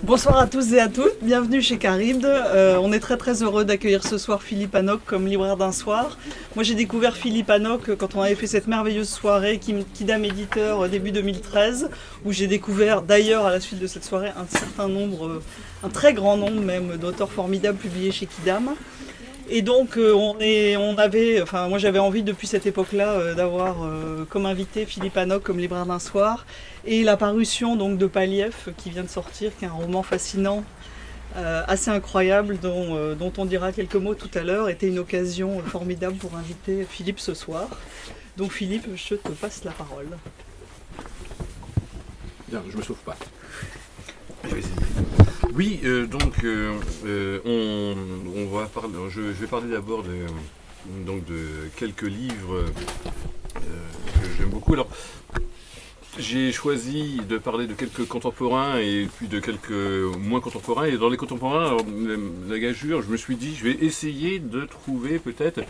Bonsoir à tous et à toutes, bienvenue chez Caribde. On est très très heureux d'accueillir ce soir Philippe Hanoc comme libraire d'un soir. Moi j'ai découvert Philippe Hanoc quand on avait fait cette merveilleuse soirée Kidam Éditeur début 2013, où j'ai découvert d'ailleurs à la suite de cette soirée un certain nombre, un très grand nombre même d'auteurs formidables publiés chez Kidam. Et donc moi j'avais envie depuis cette époque-là d'avoir comme invité Philippe Hanoc comme libraire d'un soir. Et la parution donc de Palief qui vient de sortir, qui est un roman fascinant, assez incroyable, dont on dira quelques mots tout à l'heure, était une occasion formidable pour inviter Philippe ce soir. Donc Philippe, je te passe la parole. Bien, je me sauve pas. Je vais essayer. Oui, on va parler. Je vais parler d'abord de quelques livres que j'aime beaucoup. Alors, j'ai choisi de parler de quelques contemporains et puis de quelques moins contemporains. Et dans les contemporains, alors, la gageure, je me suis dit, je vais essayer de trouver peut-être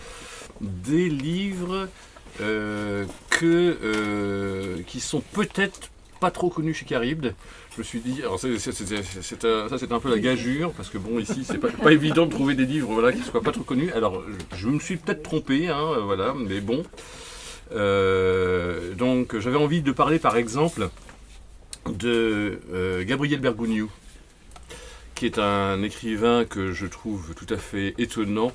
des livres qui sont peut-être pas trop connus chez Caribde. Je me suis dit, alors ça c'est un peu la gageure, parce que bon, ici c'est pas évident de trouver des livres voilà, qui soient pas trop connus. Alors je me suis peut-être trompé, voilà, mais bon. Donc j'avais envie de parler par exemple de Gabriel Bergogneau, qui est un écrivain que je trouve tout à fait étonnant.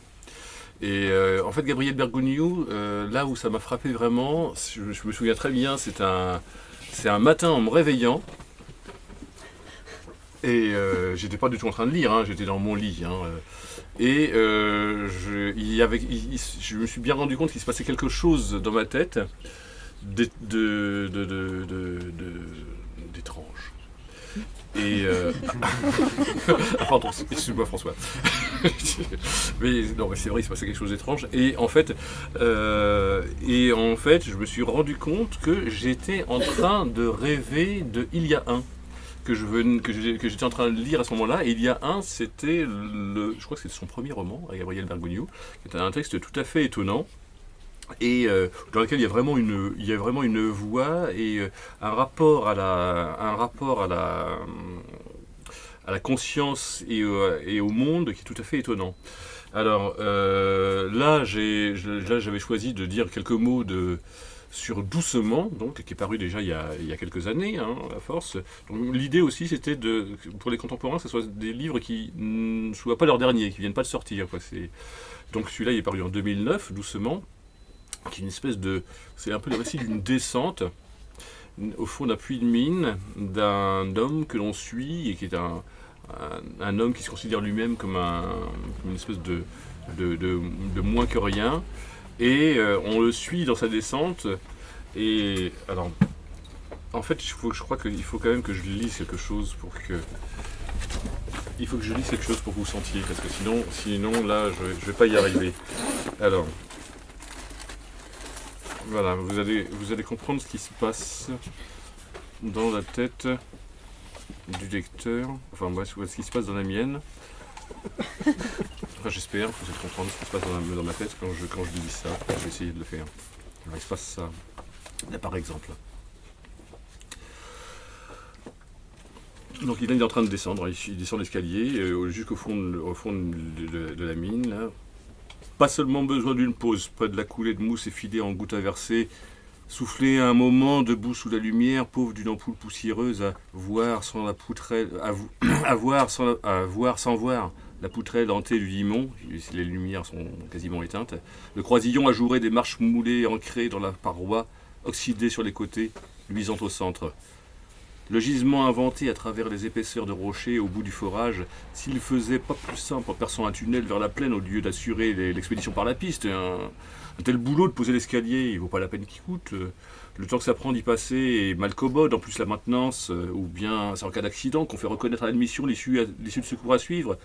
Et en fait, Gabriel Bergogneau, là où ça m'a frappé vraiment, je me souviens très bien, c'est un matin en me réveillant. Et j'étais pas du tout en train de lire, j'étais dans mon lit. Et je me suis bien rendu compte qu'il se passait quelque chose dans ma tête d'étrange. Et pardon, excuse-moi François. mais non, mais c'est vrai, il se passait quelque chose d'étrange. Et en fait, je me suis rendu compte que j'étais en train de rêver de Il y a un. Que j'étais en train de lire à ce moment-là. Et Il y a un, c'était je crois que c'était son premier roman, à Gabriel Bergogneau, qui était un texte tout à fait étonnant. Et dans lequel il y a vraiment une voix et un rapport à la conscience et au monde qui est tout à fait étonnant. Alors là, j'avais choisi de dire quelques mots sur Doucement, donc, qui est paru déjà il y a quelques années, à force. Donc, l'idée aussi, c'était pour les contemporains, que ce soit des livres qui ne soient pas leurs derniers, qui ne viennent pas de sortir. Quoi. Donc celui-là, il est paru en 2009, Doucement, qui est une espèce de... C'est un peu le récit d'une descente au fond d'un puits de mine d'un homme que l'on suit et qui est un homme qui se considère lui-même comme une espèce de moins que rien. Et on le suit dans sa descente. Et alors, en fait, je crois qu'il faut quand même que je lise quelque chose pour que... Il faut que je lise quelque chose pour que vous sentiez, parce que sinon là, je vais pas y arriver. Alors, voilà, vous allez comprendre ce qui se passe dans la tête du lecteur. Enfin, moi, ce qui se passe dans la mienne. Enfin, j'espère que vous allez comprendre ce qui se passe dans ma tête quand je dis ça. Je vais essayer de le faire. Alors, il se passe ça. Là, par exemple. Donc, il est en train de descendre. Il descend l'escalier jusqu'au fond, de la mine. Là. Pas seulement besoin d'une pause près de la coulée de mousse effilée en gouttes inversées. Souffler un moment debout sous la lumière, pauvre d'une ampoule poussiéreuse, à voir sans voir la poutrelle hantée du limon, les lumières sont quasiment éteintes, le croisillon ajouré des marches moulées ancrées dans la paroi, oxydées sur les côtés, luisant au centre. Le gisement inventé à travers les épaisseurs de rochers au bout du forage, s'il faisait pas plus simple en perçant un tunnel vers la plaine au lieu d'assurer l'expédition par la piste, un tel boulot de poser l'escalier, il vaut pas la peine qu'il coûte. Le temps que ça prend d'y passer est mal commode, en plus la maintenance, ou bien c'est en cas d'accident qu'on fait reconnaître à l'admission l'issue de secours à suivre.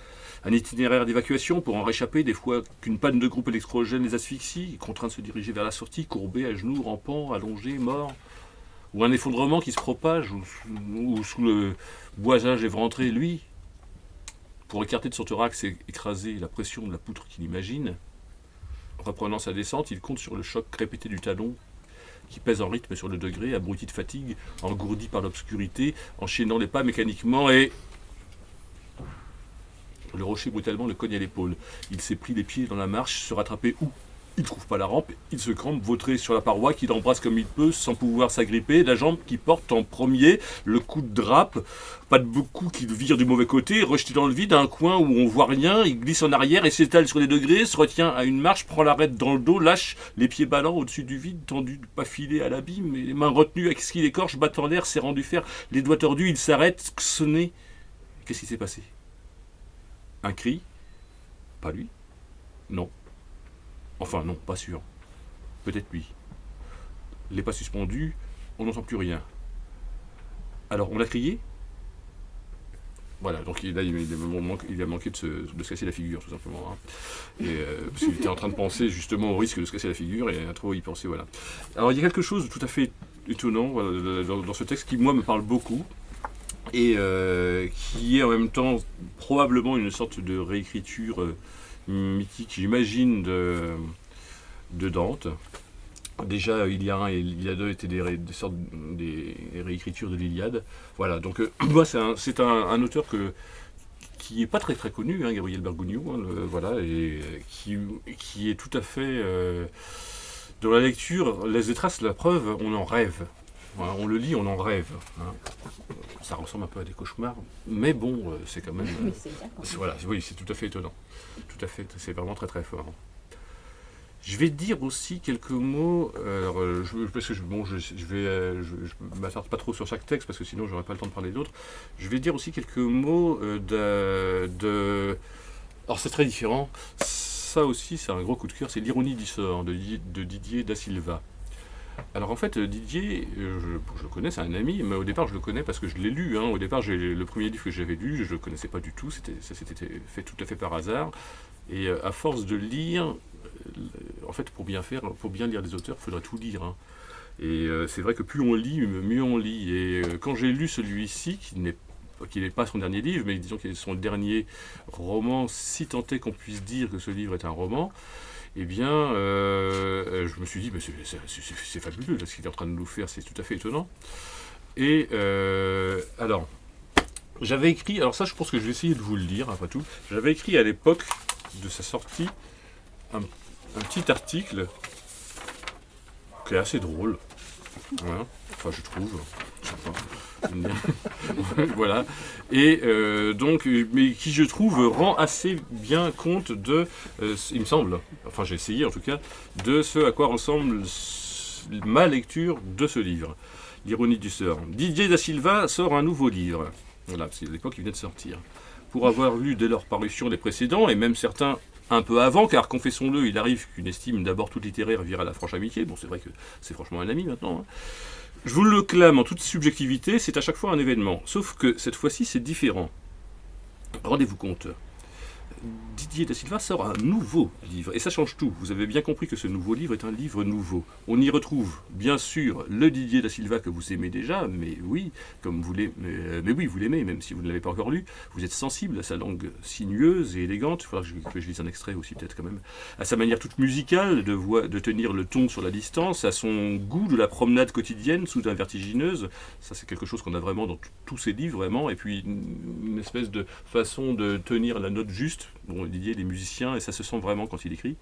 Un itinéraire d'évacuation pour en réchapper, des fois qu'une panne de groupe électrogène les asphyxie, contraints de se diriger vers la sortie, courbés, à genoux, rampants, allongés, morts. Ou un effondrement qui se propage, ou sous le boisage éventré, lui, pour écarter de son thorax et écraser la pression de la poutre qu'il imagine. Reprenant sa descente, il compte sur le choc répété du talon, qui pèse en rythme sur le degré, abruti de fatigue, engourdi par l'obscurité, enchaînant les pas mécaniquement et... Le rocher brutalement le cogne à l'épaule. Il s'est pris les pieds dans la marche, se rattraper où? Il ne trouve pas la rampe, il se crampe, vautré sur la paroi, qu'il embrasse comme il peut, sans pouvoir s'agripper, la jambe qui porte en premier, le coup de drape, pas de beaucoup qui le vire du mauvais côté, rejeté dans le vide, à un coin où on voit rien, il glisse en arrière et s'étale sur les degrés, se retient à une marche, prend l'arête dans le dos, lâche les pieds ballants au-dessus du vide, tendu, pas filé à l'abîme, les mains retenues avec ce qu'il écorche, battant l'air, serrant du fer, les doigts tordus, il s'arrête, sonné. Qu'est-ce qui s'est passé? Un cri? Pas lui? Non. Enfin non, pas sûr. Peut-être lui. Les pas suspendus, on n'entend plus rien. Alors, on l'a crié? Voilà, donc il a manqué de se casser la figure, tout simplement. Hein. Et, parce qu'il était en train de penser justement au risque de se casser la figure, et il a trop y pensé, voilà. Alors, il y a quelque chose de tout à fait étonnant voilà, dans ce texte qui, moi, me parle beaucoup, et qui est en même temps probablement une sorte de réécriture mythique, j'imagine, de Dante. Déjà, Iliade 1 et Iliade 2 étaient des réécritures de l'Iliade. Voilà, donc moi, c'est un auteur qui n'est pas très très connu, hein, Gabriel Bergogneau, hein, voilà, et qui est tout à fait... dans la lecture, laisse des traces, la preuve, on en rêve. Voilà, on le lit, on en rêve. Hein. Ça ressemble un peu à des cauchemars, mais bon, c'est quand même... Oui, c'est bien. Voilà, oui, c'est tout à fait étonnant. Tout à fait, c'est vraiment très très fort. Je vais dire aussi quelques mots, parce que je ne m'attarde pas trop sur chaque texte, parce que sinon j'aurais pas le temps de parler d'autres. Je vais dire aussi quelques mots alors c'est très différent, ça aussi c'est un gros coup de cœur, c'est l'ironie du sort de Didier Da Silva. Alors en fait, Didier, je le connais, c'est un ami, mais au départ je le connais parce que je l'ai lu. Hein. Au départ, le premier livre que j'avais lu, je ne le connaissais pas du tout, ça s'était fait tout à fait par hasard. Et à force de lire, en fait, pour bien lire des auteurs, il faudrait tout lire. Hein. Et c'est vrai que plus on lit, mieux on lit. Et quand j'ai lu celui-ci, qui n'est pas son dernier livre, mais disons qu'il est son dernier roman, si tant est qu'on puisse dire que ce livre est un roman, eh bien, je me suis dit, mais c'est fabuleux, là, ce qu'il est en train de nous faire, c'est tout à fait étonnant. Et alors, j'avais écrit, alors ça je pense que je vais essayer de vous le lire, après tout, j'avais écrit à l'époque de sa sortie un petit article qui est assez drôle, voilà. Enfin je trouve, voilà, et donc, mais qui je trouve rend assez bien compte de, il me semble, enfin j'ai essayé en tout cas, de ce à quoi ressemble ma lecture de ce livre, l'ironie du sort. Didier Da Silva sort un nouveau livre, voilà, parce qu'à l'époque il venait de sortir. Pour avoir lu dès leur parution les précédents, et même certains un peu avant, car confessons-le, il arrive qu'une estime d'abord toute littéraire vire à la franche amitié, bon c'est vrai que c'est franchement un ami maintenant, hein. Je vous le clame en toute subjectivité, c'est à chaque fois un événement, sauf que cette fois-ci c'est différent. Rendez-vous compte, Didier Da Silva sort un nouveau livre, et ça change tout. Vous avez bien compris que ce nouveau livre est un livre nouveau. On y retrouve, bien sûr, le Didier Da Silva que vous aimez déjà, mais oui, comme vous l'aimez, mais oui, vous l'aimez, même si vous ne l'avez pas encore lu. Vous êtes sensible à sa langue sinueuse et élégante. Il faudra que je lise un extrait aussi, peut-être quand même. À sa manière toute musicale de tenir le ton sur la distance, à son goût de la promenade quotidienne, soudain vertigineuse. Ça, c'est quelque chose qu'on a vraiment dans tous ses livres, vraiment. Et puis, une espèce de façon de tenir la note juste. Bon, Didier, il est musicien, et ça se sent vraiment quand il écrit.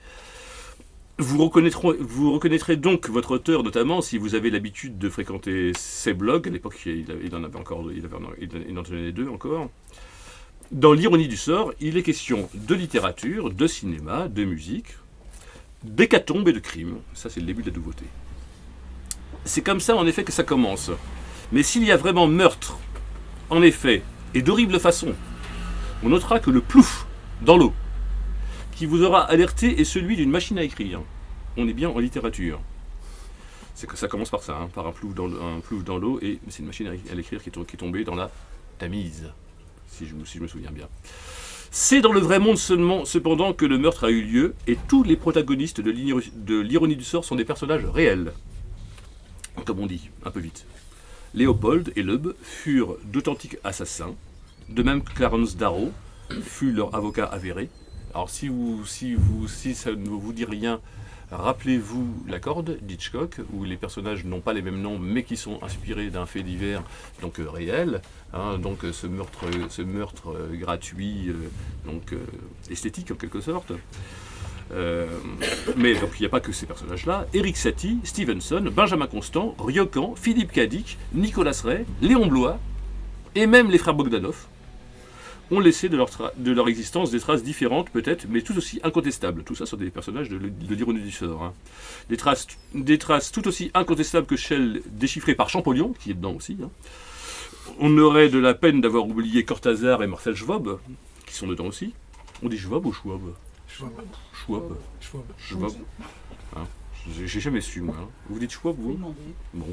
Vous reconnaîtrez donc votre auteur, notamment si vous avez l'habitude de fréquenter ses blogs. À l'époque, il en avait encore, il en tenait 2 encore. Dans l'ironie du sort, il est question de littérature, de cinéma, de musique, d'hécatombe et de crime. Ça, c'est le début de la nouveauté. C'est comme ça, en effet, que ça commence. Mais s'il y a vraiment meurtre, en effet, et d'horrible façon, on notera que le plouf dans l'eau qui vous aura alerté est celui d'une machine à écrire. On est bien en littérature. C'est que ça commence par ça, hein, par un plouf dans l'eau, et c'est une machine à l'écrire qui est tombée dans la Tamise, si je me souviens bien. C'est dans le vrai monde seulement, cependant, que le meurtre a eu lieu, et tous les protagonistes de l'ironie du sort sont des personnages réels. Comme on dit, un peu vite. Léopold et Loeb furent d'authentiques assassins, de même que Clarence Darrow fut leur avocat avéré. Alors si ça ne vous dit rien, Rappelez-vous La Corde d'Hitchcock, où les personnages n'ont pas les mêmes noms, mais qui sont inspirés d'un fait divers, donc réel. Donc ce meurtre gratuit, esthétique en quelque sorte. Mais donc il n'y a pas que ces personnages-là. Eric Satie, Stevenson, Benjamin Constant, Riocan, Philippe Cadic, Nicolas Ray, Léon Bloy, et même les frères Bogdanov ont laissé de leur existence des traces différentes peut-être, mais tout aussi incontestables. Tout ça sont des personnages de l'ironie du sort. Des traces tout aussi incontestables que celles déchiffrées par Champollion, qui est dedans aussi. On aurait de la peine d'avoir oublié Cortázar et Marcel Schwab, qui sont dedans aussi. On dit Schwab ou Schwab ? Schwab. J'ai jamais su, moi. Vous dites Schwab, vous ? Bon.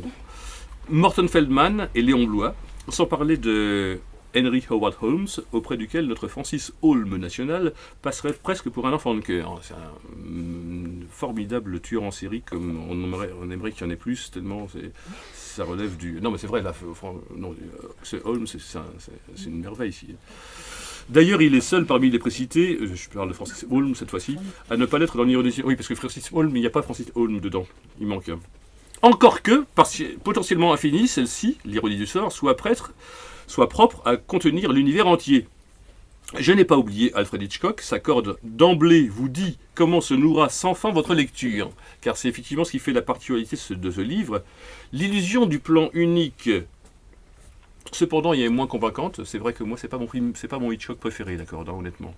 Morton Feldman et Léon Bloy, sans parler de Henry Howard Holmes, auprès duquel notre Francis Holmes national passerait presque pour un enfant de cœur. C'est un formidable tueur en série, comme on aimerait qu'il y en ait plus, tellement ça relève du... Non, mais c'est vrai, là, c'est Holmes, c'est une merveille ici. D'ailleurs, il est seul parmi les précités, je parle de Francis Holmes cette fois-ci, à ne pas l'être dans l'ironie. Oui, parce que Francis Holmes, il n'y a pas Francis Holmes dedans, il manque. Encore que, potentiellement infinie, celle-ci, l'ironie du sort, soit propre à contenir l'univers entier. Je n'ai pas oublié Alfred Hitchcock, sa corde d'emblée vous dit comment se nourra sans fin votre lecture, car c'est effectivement ce qui fait la particularité de ce livre. L'illusion du plan unique, cependant, il est moins convaincante. C'est vrai que moi, c'est pas mon Hitchcock préféré, d'accord, honnêtement.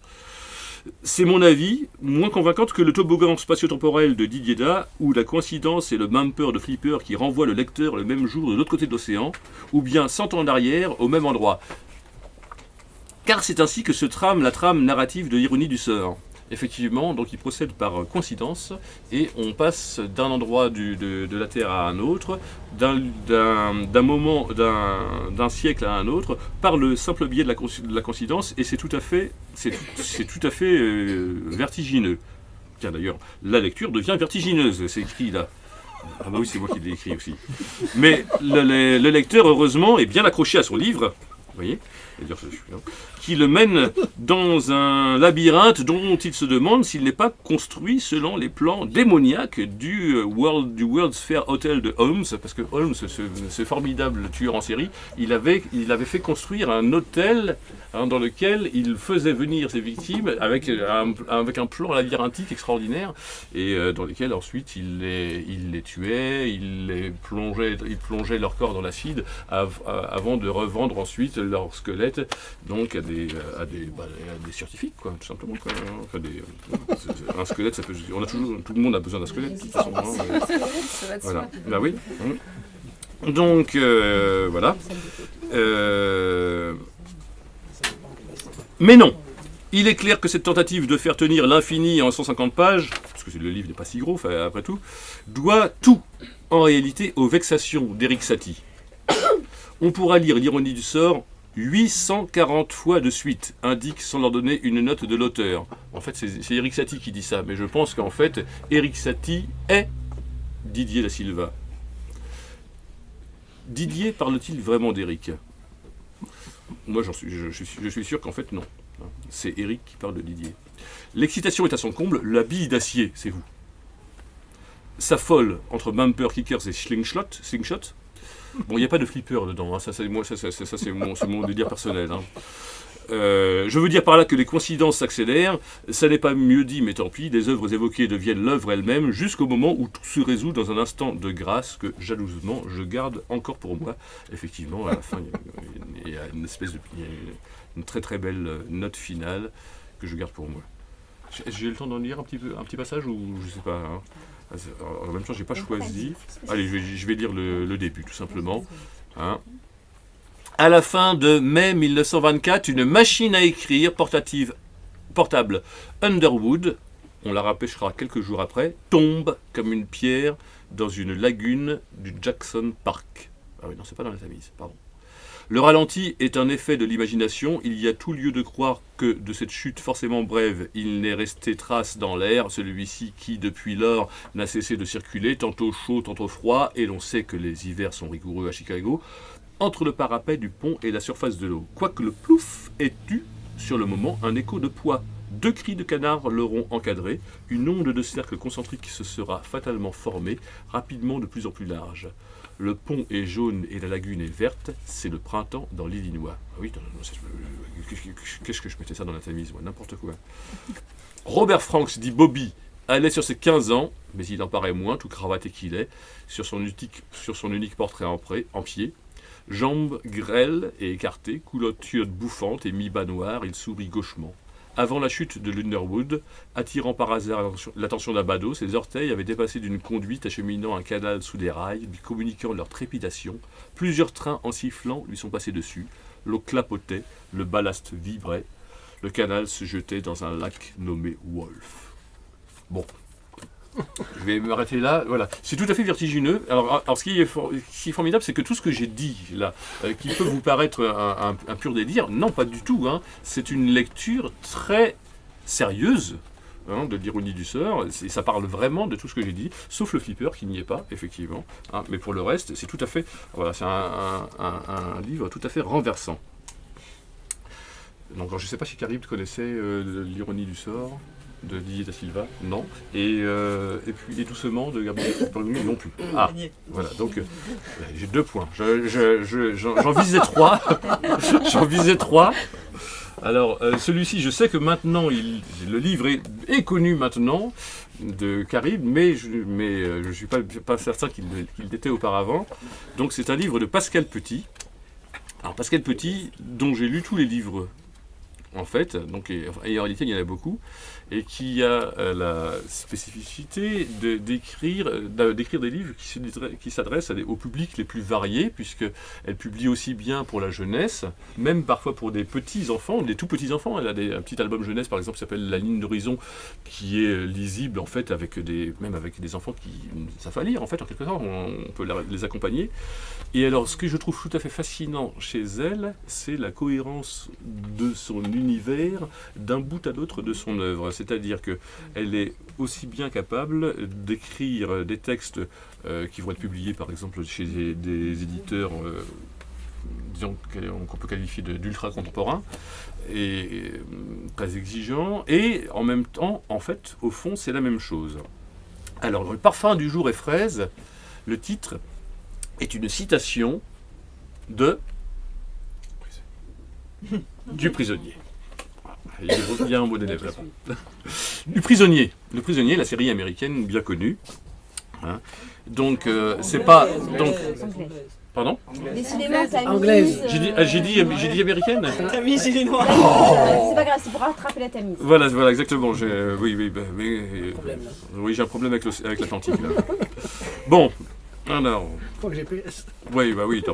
C'est mon avis, moins convaincante que le toboggan spatio-temporel de Didier Da, où la coïncidence et le bumper de Flipper qui renvoie le lecteur le même jour de l'autre côté de l'océan, ou bien 100 ans en arrière, au même endroit. Car c'est ainsi que se trame la trame narrative de l'ironie du sort. Effectivement, donc il procède par coïncidence, et on passe d'un endroit de la Terre à un autre, d'un siècle à un autre, par le simple biais de la coïncidence, et c'est tout à fait vertigineux. Tiens, d'ailleurs, la lecture devient vertigineuse, c'est écrit là. Ah bah oui, c'est moi qui l'ai écrit aussi. Mais le lecteur, heureusement, est bien accroché à son livre, vous voyez, qui le mène dans un labyrinthe dont il se demande s'il n'est pas construit selon les plans démoniaques du World's Fair Hotel de Holmes, parce que Holmes, ce formidable tueur en série, il avait fait construire un hôtel dans lequel il faisait venir ses victimes avec un plan labyrinthique extraordinaire, et dans lequel ensuite il les tuait, il plongeait leur corps dans l'acide avant de revendre ensuite leur squelette donc à des scientifiques, quoi, tout simplement, quoi. Enfin, un squelette, ça peut, tout le monde a besoin d'un squelette de toute façon, voilà. Bah oui. Donc voilà. Mais non, il est clair que cette tentative de faire tenir l'infini en 150 pages, parce que le livre n'est pas si gros, après tout, doit tout, en réalité, aux vexations d'Eric Satie. On pourra lire l'ironie du sort 840 fois de suite, indique sans leur donner une note de l'auteur. En fait, c'est Eric Satie qui dit ça, mais je pense qu'en fait, Eric Satie est Didier Da Silva. Didier parle-t-il vraiment d'Eric ? Moi, je suis sûr qu'en fait, non. C'est Eric qui parle de Didier. L'excitation est à son comble, la bille d'acier, c'est vous. S'affole entre bumper, kickers et slingshot. Bon, il n'y a pas de flipper dedans, hein. Ça c'est mon délire personnel. Je veux dire par là que les coïncidences s'accélèrent, ça n'est pas mieux dit, mais tant pis, des œuvres évoquées deviennent l'œuvre elle-même, jusqu'au moment où tout se résout dans un instant de grâce que, jalousement, je garde encore pour moi. Effectivement, à la fin, il y a une très très belle note finale que je garde pour moi. J'ai le temps d'en lire un petit passage ou je sais pas, hein. En même temps, j'ai pas choisi. Allez, je vais lire le début, tout simplement. Hein. À la fin de mai 1924, une machine à écrire portable Underwood, on la repêchera quelques jours après, tombe comme une pierre dans une lagune du Jackson Park. Ah oui, non, c'est pas dans la Tamise, pardon. Le ralenti est un effet de l'imagination. Il y a tout lieu de croire que de cette chute forcément brève, il n'est resté trace dans l'air, celui-ci qui, depuis lors, n'a cessé de circuler, tantôt chaud, tantôt froid, et l'on sait que les hivers sont rigoureux à Chicago, entre le parapet du pont et la surface de l'eau. Quoique le plouf ait eu, sur le moment, un écho de poids, 2 cris de canard l'auront encadré. Une onde de cercle concentrique se sera fatalement formée, rapidement de plus en plus large. Le pont est jaune et la lagune est verte. C'est le printemps dans l'Illinois. Ah oui, qu'est-ce que je mettais ça dans la Tamise, moi, n'importe quoi. Robert Franks, dit Bobby, allait sur ses 15 ans, mais il en paraît moins, tout cravaté qu'il est, sur son unique portrait en pied. Jambes grêles et écartées, couverture bouffante et mi-bas noir, il sourit gauchement. Avant la chute de l'Underwood, attirant par hasard l'attention d'un badaud, ses orteils avaient dépassé d'une conduite acheminant un canal sous des rails, lui communiquant leur trépidation. Plusieurs trains en sifflant lui sont passés dessus. L'eau clapotait, le ballast vibrait. Le canal se jetait dans un lac nommé Wolf. Bon. Je vais m'arrêter là. Voilà. C'est tout à fait vertigineux. Alors ce qui est formidable, c'est que tout ce que j'ai dit là, qui peut vous paraître un pur délire, non, pas du tout. Hein. C'est une lecture très sérieuse de l'ironie du sort. Et ça parle vraiment de tout ce que j'ai dit, sauf le flipper qui n'y est pas, effectivement. Hein. Mais pour le reste, c'est tout à fait. Voilà, c'est un livre tout à fait renversant. Donc, je ne sais pas si Carib connaissait l'ironie du sort de Didier da Silva, non. Et puis doucement de Gabriel Paulini, non plus. Ah, voilà, donc j'ai 2 points. J'en visais 3. J'en visais 3. Alors, celui-ci, je sais que maintenant, le livre est connu maintenant de Carib, mais je ne suis pas certain qu'il l'était auparavant. Donc, c'est un livre de Pascal Petit. Alors, Pascal Petit, dont j'ai lu tous les livres, en fait, donc, et en réalité, il y en a beaucoup, et qui a la spécificité d'écrire des livres qui s'adressent au public les plus variés, puisqu'elle publie aussi bien pour la jeunesse, même parfois pour des petits-enfants, des tout-petits-enfants. Elle a un petit album jeunesse, par exemple, qui s'appelle La ligne d'horizon, qui est lisible, en fait, même avec des enfants qui savent lire, en fait, en quelque sorte, on peut les accompagner. Et alors, ce que je trouve tout à fait fascinant chez elle, c'est la cohérence de son univers d'un bout à l'autre de son œuvre. C'est-à-dire qu'elle est aussi bien capable d'écrire des textes qui vont être publiés, par exemple, chez des éditeurs, disons, qu'on peut qualifier d'ultra contemporains, et très exigeants, et en même temps, en fait, au fond, c'est la même chose. Alors, dans Le parfum du jour est fraise, le titre est une citation du prisonnier. Il y a un mot d'élève là-bas. Du prisonnier. Le prisonnier, la série américaine bien connue. Hein. Donc, c'est pas. Donc, pardon ? Décidément, Tamise. Anglaise. J'ai dit américaine ? Tamise, il est noir. C'est pas grave, c'est pour rattraper la Tamise. Voilà, exactement. Oui, j'ai un problème avec l'Atlantique. Là. Bon, alors. Faut que GPS. Oui, non,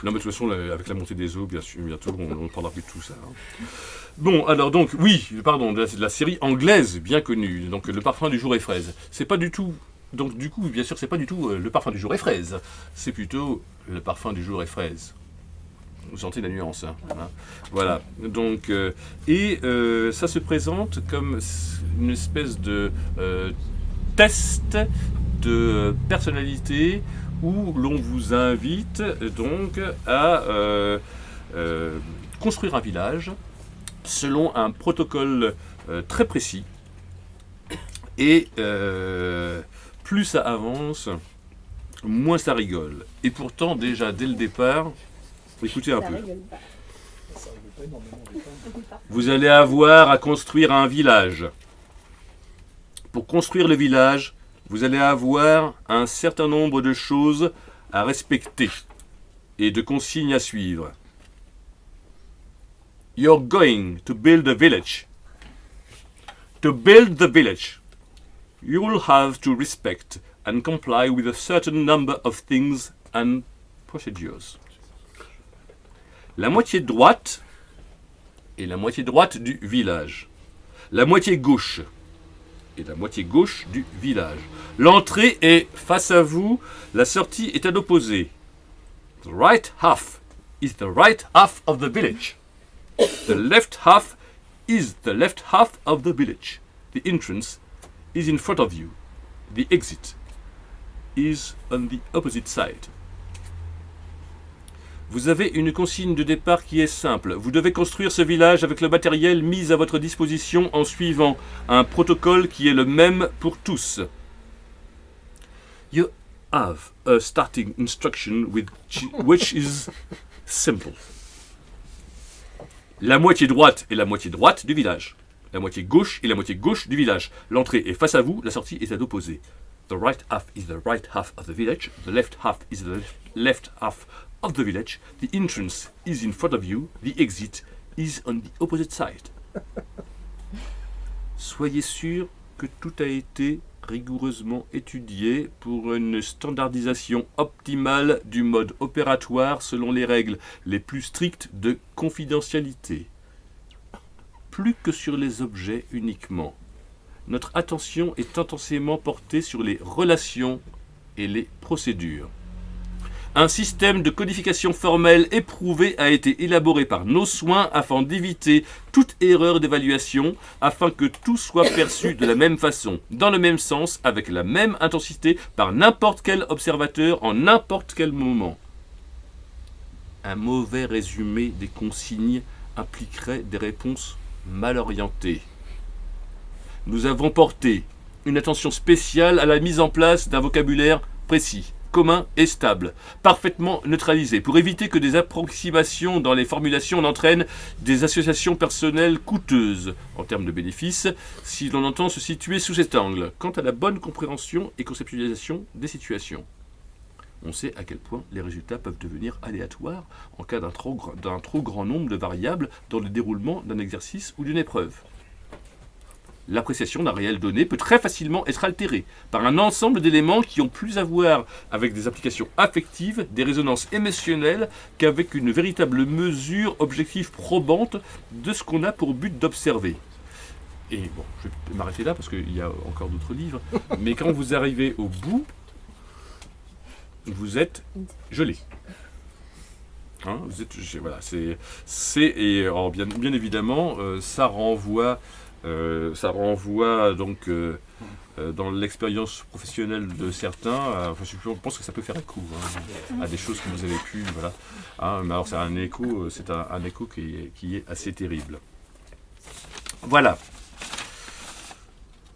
mais de toute façon, avec la montée des eaux, bien sûr, bientôt, on ne parlera plus de tout ça. Hein. Bon, alors donc, oui, pardon, de la série anglaise bien connue, donc Le parfum du jour est fraise. C'est pas du tout, donc du coup, bien sûr, c'est pas du tout Le parfum du jour est fraise, c'est plutôt Le parfum du jour est fraise. Vous sentez la nuance, hein. Voilà, donc, ça se présente comme une espèce de test de personnalité où l'on vous invite donc à construire un village selon un protocole très précis. Et plus ça avance, moins ça rigole. Et pourtant, déjà, dès le départ, écoutez un peu. Vous allez avoir à construire un village. Pour construire le village, vous allez avoir un certain nombre de choses à respecter et de consignes à suivre. You're going to build a village. To build the village, you will have to respect and comply with a certain number of things and procedures. La moitié droite est la moitié droite du village. La moitié gauche et la moitié gauche du village. L'entrée est face à vous, la sortie est à l'opposé. The right half is the right half of the village. The left half is the left half of the village. The entrance is in front of you. The exit is on the opposite side. Vous avez une consigne de départ qui est simple. Vous devez construire ce village avec le matériel mis à votre disposition en suivant un protocole qui est le même pour tous. You have a starting instruction which is simple. La moitié droite est la moitié droite du village. La moitié gauche est la moitié gauche du village. L'entrée est face à vous, la sortie est à l'opposé. The right half is the right half of the village. The left half is the left half of the village. The entrance is in front of you. The exit is on the opposite side. Soyez sûr que tout a été rigoureusement étudié pour une standardisation optimale du mode opératoire selon les règles les plus strictes de confidentialité. Plus que sur les objets uniquement. Notre attention est intensément portée sur les relations et les procédures. Un système de codification formelle éprouvé a été élaboré par nos soins afin d'éviter toute erreur d'évaluation, afin que tout soit perçu de la même façon, dans le même sens, avec la même intensité, par n'importe quel observateur en n'importe quel moment. Un mauvais résumé des consignes impliquerait des réponses mal orientées. Nous avons porté une attention spéciale à la mise en place d'un vocabulaire précis, commun et stable, parfaitement neutralisé, pour éviter que des approximations dans les formulations n'entraînent des associations personnelles coûteuses en termes de bénéfices, si l'on entend se situer sous cet angle, quant à la bonne compréhension et conceptualisation des situations. On sait à quel point les résultats peuvent devenir aléatoires en cas d'un trop grand nombre de variables dans le déroulement d'un exercice ou d'une épreuve. L'appréciation d'un réel donné peut très facilement être altérée par un ensemble d'éléments qui ont plus à voir avec des applications affectives, des résonances émotionnelles, qu'avec une véritable mesure objective probante de ce qu'on a pour but d'observer. Et bon, je vais m'arrêter là parce qu'il y a encore d'autres livres, mais quand vous arrivez au bout, vous êtes gelé. Hein, vous êtes, voilà, et alors bien évidemment, ça renvoie donc dans l'expérience professionnelle de certains. Je pense que ça peut faire écho à des choses que vous avez pu, voilà. Hein, mais alors c'est un écho qui est assez terrible. Voilà.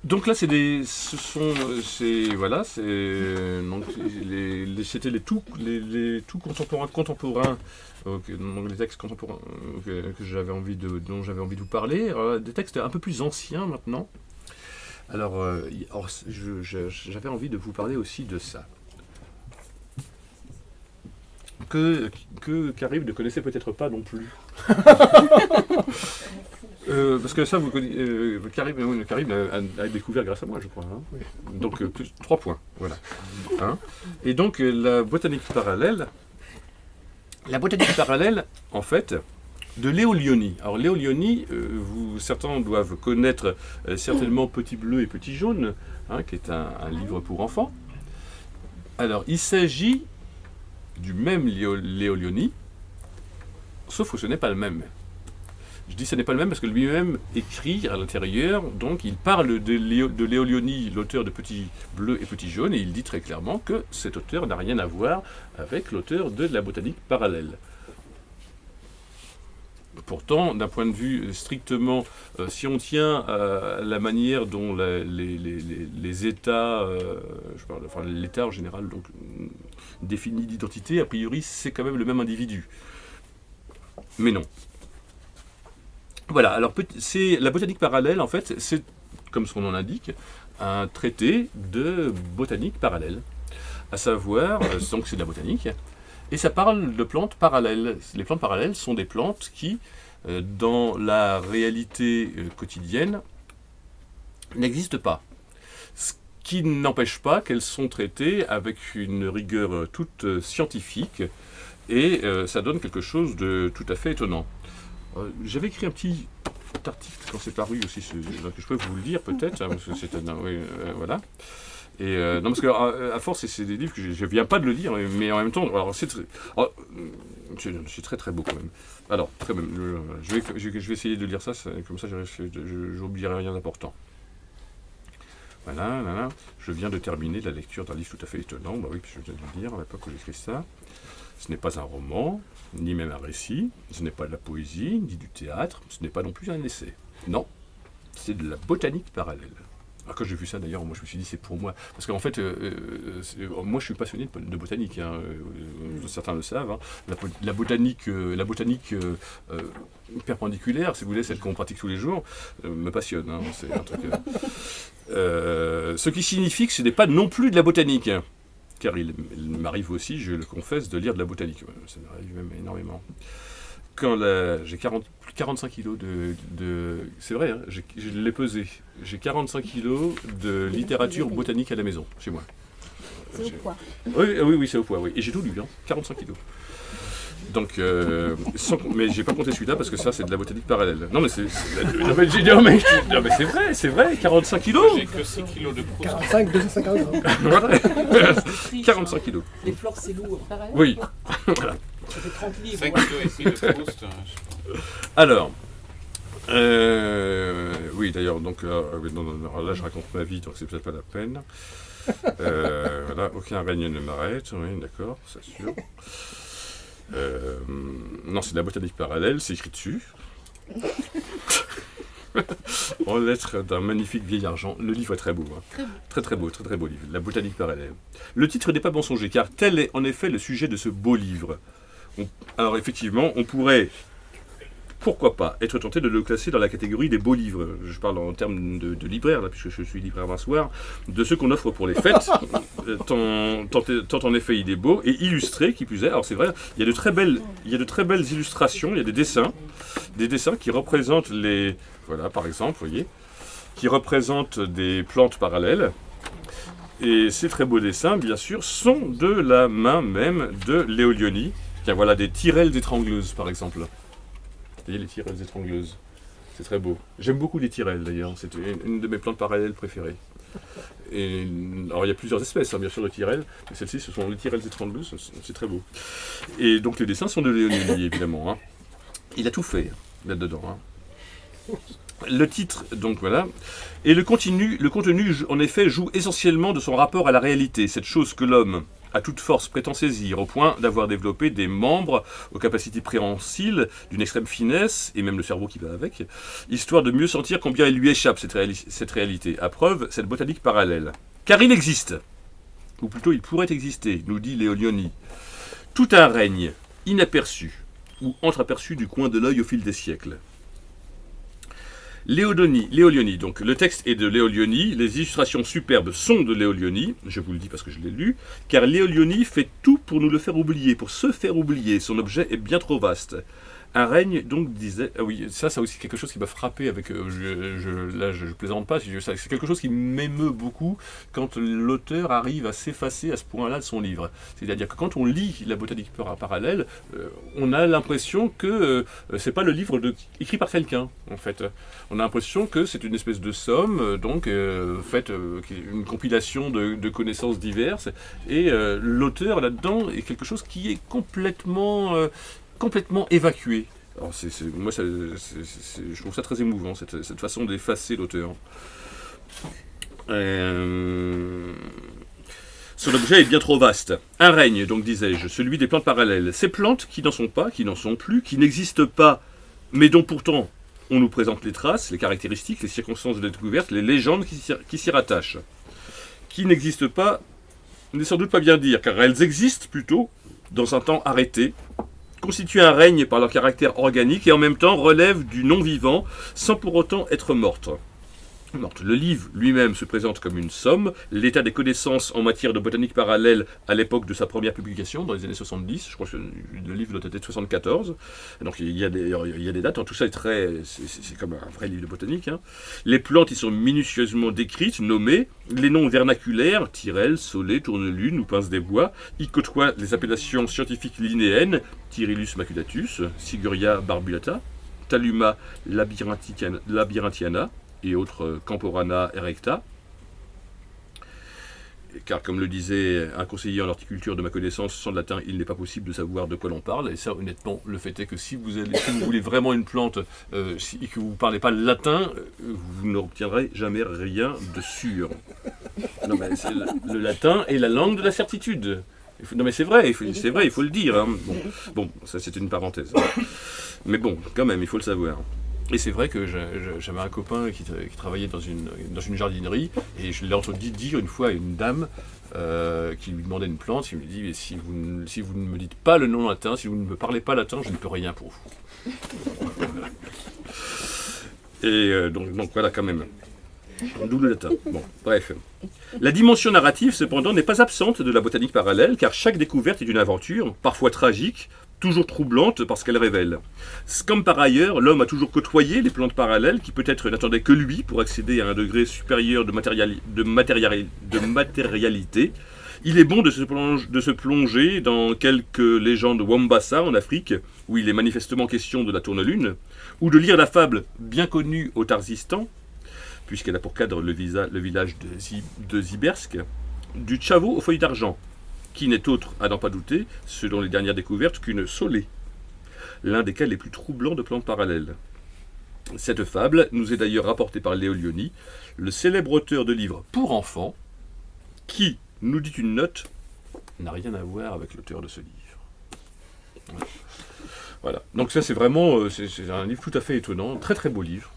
Donc là, c'était les tout contemporains, les textes contemporains dont j'avais envie de vous parler. Des textes un peu plus anciens maintenant. Alors, j'avais envie de vous parler aussi de ça. Que Karim ne connaissait peut-être pas non plus. Parce que ça, vous connaissez, Karim a découvert grâce à moi, je crois. Hein. Donc, 3 points, voilà. Hein. Et donc, la botanique parallèle, en fait, de Léo Lionni. Alors, Léo Lionni, certains doivent connaître certainement Petit Bleu et Petit Jaune, hein, qui est un livre pour enfants. Alors, il s'agit du même Léo Lionni, sauf que ce n'est pas le même. Je dis ce n'est pas le même parce que lui-même écrit à l'intérieur, donc il parle de Léo Lionni, l'auteur de Petit Bleu et Petit Jaune, et il dit très clairement que cet auteur n'a rien à voir avec l'auteur de la botanique parallèle. Pourtant, d'un point de vue strictement, si on tient à la manière dont les États, l'État en général donc, définit l'identité, a priori c'est quand même le même individu. Mais non. Voilà, alors la botanique parallèle, en fait, c'est, comme son nom l'indique, un traité de botanique parallèle. À savoir, donc c'est de la botanique, et ça parle de plantes parallèles. Les plantes parallèles sont des plantes qui, dans la réalité quotidienne, n'existent pas. Ce qui n'empêche pas qu'elles sont traitées avec une rigueur toute scientifique, et ça donne quelque chose de tout à fait étonnant. J'avais écrit un petit article quand c'est paru aussi, que je peux vous le dire peut-être, hein, parce que c'est voilà. Et non, parce que à force, c'est des livres que je viens pas de le lire, mais en même temps, alors c'est très très beau quand même. Alors, quand même, je vais essayer de lire ça, comme ça, j'oublierai rien d'important. Voilà, je viens de terminer la lecture d'un livre tout à fait étonnant. Bah oui, je viens de le lire à l'époque où j'écris ça. Ce n'est pas un roman, ni même un récit, ce n'est pas de la poésie, ni du théâtre, ce n'est pas non plus un essai. Non, c'est de la botanique parallèle. Alors quand j'ai vu ça d'ailleurs, moi je me suis dit c'est pour moi. Parce qu'en fait, moi je suis passionné de botanique, hein, certains le savent. Hein. La botanique perpendiculaire, si vous voulez, celle qu'on pratique tous les jours, me passionne. Hein, c'est un truc, ce qui signifie que ce n'est pas non plus de la botanique. Car il m'arrive aussi, je le confesse, de lire de la botanique. Ça m'arrive même énormément. Quand j'ai 45 kilos c'est vrai, hein, je l'ai pesé. J'ai 45 kilos de littérature botanique à la maison, chez moi. C'est au poids. Oui, c'est au poids, oui. Et j'ai tout lu, hein, 45 kilos. Donc, mais j'ai pas compté celui-là parce que ça, c'est de la botanique parallèle. Non, mais c'est vrai, 45 kilos. J'ai que 6 kilos de Proust. 45, 250 grammes. Voilà. 45 kilos. Les fleurs, c'est lourd. Oui. Ça fait 30 livres. 5 kilos ici de Proust. Alors, oui, d'ailleurs, donc non, là, je raconte ma vie, donc c'est peut-être pas la peine. Voilà, aucun règne ne m'arrête, oui, d'accord, c'est sûr. Non, c'est de la botanique parallèle, c'est écrit dessus. En lettres d'un magnifique vieil argent. Le livre est très beau. Hein. Très beau livre. La botanique parallèle. Le titre n'est pas mensonger, car tel est en effet le sujet de ce beau livre. Alors effectivement, on pourrait, pourquoi pas, être tenté de le classer dans la catégorie des beaux livres. Je parle en termes de libraire, là, puisque je suis libraire d'un soir, de ceux qu'on offre pour les fêtes. Tant en effet il est beau, et illustré, qui plus est. Alors c'est vrai, il y a de très belles illustrations, il y a des dessins qui représentent voilà, par exemple, vous voyez, qui représentent des plantes parallèles. Et ces très beaux dessins, bien sûr, sont de la main même de Léo Lionni. Tiens, voilà des tyrelles étrangleuses, par exemple. Vous voyez les tyrelles étrangleuses. C'est très beau. J'aime beaucoup les tyrelles, d'ailleurs. C'est une de mes plantes parallèles préférées. Alors, il y a plusieurs espèces, hein, bien sûr, de tyrelles. Mais celles-ci, ce sont les tyrelles étrangleuses. C'est très beau. Et donc, les dessins sont de Léo Lionni, évidemment. Hein. Il a tout fait, là-dedans. Hein. Le titre, donc voilà, et le contenu, en effet, joue essentiellement de son rapport à la réalité, cette chose que l'homme, à toute force, prétend saisir, au point d'avoir développé des membres aux capacités préhensiles, d'une extrême finesse, et même le cerveau qui va avec, histoire de mieux sentir combien il lui échappe cette réalité. À preuve, cette botanique parallèle. Car il existe, ou plutôt il pourrait exister, nous dit Léo Lionni, tout un règne, inaperçu, ou entreaperçu du coin de l'œil au fil des siècles. Léo Lionni, donc le texte est de Léo Lionni, les illustrations superbes sont de Léo Lionni, je vous le dis parce que je l'ai lu, car Léo Lionni fait tout pour nous le faire oublier, pour se faire oublier, son objet est bien trop vaste. Un règne, donc, disait... Ah oui, ça aussi quelque chose qui m'a frappé avec... là, je plaisante pas, c'est quelque chose qui m'émeut beaucoup quand l'auteur arrive à s'effacer à ce point-là de son livre. C'est-à-dire que quand on lit la botanique parallèle, on a l'impression que c'est pas le livre écrit par quelqu'un, en fait. On a l'impression que c'est une espèce de somme, donc, faite, une compilation de connaissances diverses, et l'auteur, là-dedans, est quelque chose qui est complètement évacué. Alors moi, je trouve ça très émouvant, cette façon d'effacer l'auteur. Son objet est bien trop vaste. Un règne, donc disais-je, celui des plantes parallèles. Ces plantes qui n'en sont pas, qui n'en sont plus, qui n'existent pas, mais dont pourtant on nous présente les traces, les caractéristiques, les circonstances de la découverte, les légendes qui s'y rattachent. Qui n'existent pas n'est sans doute pas bien dire, car elles existent plutôt dans un temps arrêté, constituent un règne par leur caractère organique et en même temps relèvent du non-vivant sans pour autant être mortes. Le livre lui-même se présente comme une somme, l'état des connaissances en matière de botanique parallèle à l'époque de sa première publication, dans les années 70, je crois que le livre doit être de 74, donc il y a des dates, tout ça c'est comme un vrai livre de botanique. Hein. Les plantes y sont minutieusement décrites, nommées, les noms vernaculaires, tyrelle, saulet, tournelune ou pince des bois, y côtoient les appellations scientifiques linéennes, Tyrillus maculatus, Siguria barbulata, Taluma labyrinthiana, et autres Camporana erecta, car comme le disait un conseiller en horticulture de ma connaissance, sans le latin, il n'est pas possible de savoir de quoi l'on parle, et ça honnêtement, le fait est que si vous voulez vraiment une plante et que vous ne parlez pas le latin, vous n'obtiendrez jamais rien de sûr. Non, mais le latin est la langue de la certitude. Non mais c'est vrai, il faut le dire. Hein. Bon, ça c'est une parenthèse. Mais bon, quand même, il faut le savoir. Et c'est vrai que j'avais un copain qui travaillait dans une jardinerie, et je l'ai entendu dire une fois à une dame qui lui demandait une plante, il lui dit, si vous ne me dites pas le nom latin, si vous ne me parlez pas latin, je ne peux rien pour vous. Et donc voilà quand même. D'où le latin. Bon, bref. La dimension narrative, cependant, n'est pas absente de la botanique parallèle, car chaque découverte est une aventure, parfois tragique, toujours troublante parce qu'elle révèle. Comme par ailleurs, l'homme a toujours côtoyé les plantes parallèles, qui peut-être n'attendaient que lui pour accéder à un degré supérieur de matérialité. Il est bon de se plonger dans quelques légendes Wambassa en Afrique, où il est manifestement question de la tourne-lune, ou de lire la fable bien connue au Tarzistan, puisqu'elle a pour cadre le village de Zibersk, du Tchavo aux feuilles d'argent, qui n'est autre, à n'en pas douter, selon les dernières découvertes, qu'une solée, l'un des cas les plus troublants de plantes parallèles. Cette fable nous est d'ailleurs rapportée par Léo Lionni, le célèbre auteur de livres pour enfants, qui, nous dit une note, n'a rien à voir avec l'auteur de ce livre. Voilà. Donc ça c'est vraiment c'est un livre tout à fait étonnant, très très beau livre.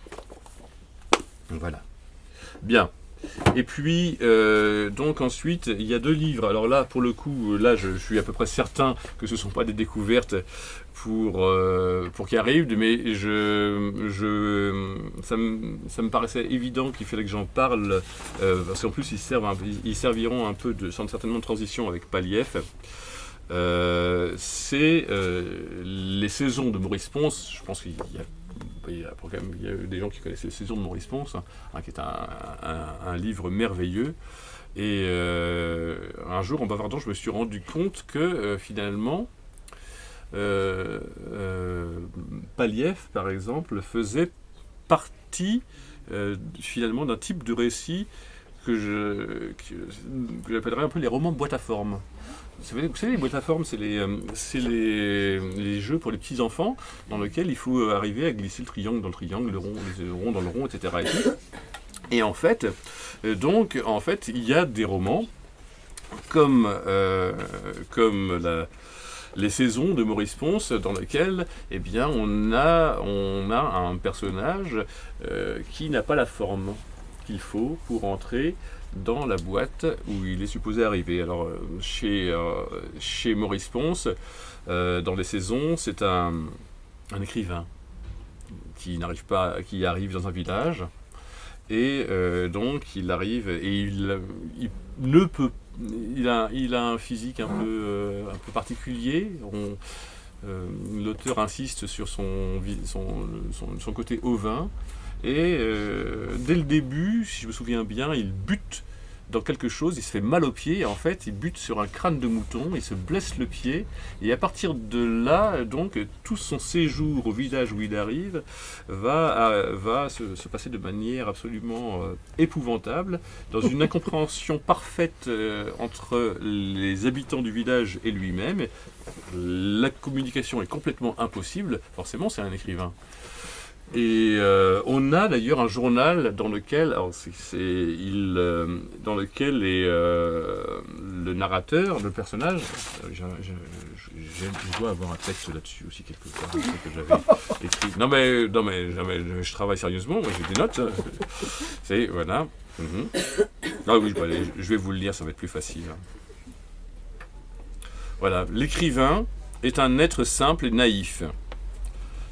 Voilà. Bien. Et puis, donc ensuite, il y a 2 livres. Alors là, pour le coup, là, je suis à peu près certain que ce ne sont pas des découvertes pour qui arrivent, mais ça me paraissait évident qu'il fallait que j'en parle, parce qu'en plus, ils serviront un peu certainement de transition avec Paliev. C'est les saisons de Maurice Ponce. Je pense qu'il y a des gens qui connaissent les saisons de Maurice Ponce, qui est un livre merveilleux. Et un jour, en bavardant, je me suis rendu compte que finalement, Paliev, par exemple, faisait partie finalement d'un type de récit que j'appellerais un peu les romans boîte à forme. Vous savez, les boîtes à forme, c'est les jeux pour les petits-enfants dans lesquels il faut arriver à glisser le triangle dans le triangle, le rond dans le rond, etc. Et en fait, il y a des romans comme les saisons de Maurice Ponce dans lesquelles eh bien, on a un personnage qui n'a pas la forme qu'il faut pour entrer dans la boîte où il est supposé arriver. Alors, chez Maurice Ponce, dans les saisons, c'est un écrivain qui arrive dans un village, et donc il arrive, et il a un physique un peu particulier. L'auteur insiste sur son côté ovin. Et dès le début, si je me souviens bien, il bute dans quelque chose, il se fait mal au pied, et en fait il bute sur un crâne de mouton, il se blesse le pied, et à partir de là, donc, tout son séjour au village où il arrive va se passer de manière absolument épouvantable, dans une incompréhension parfaite entre les habitants du village et lui-même. La communication est complètement impossible, forcément c'est un écrivain. Et on a d'ailleurs un journal dans lequel, le narrateur, le personnage, je dois avoir un texte là-dessus aussi quelque part, que j'avais écrit. Non mais je travaille sérieusement, moi j'ai des notes. C'est voilà. Ah oui, je vais vous le lire, ça va être plus facile. Voilà, l'écrivain est un être simple et naïf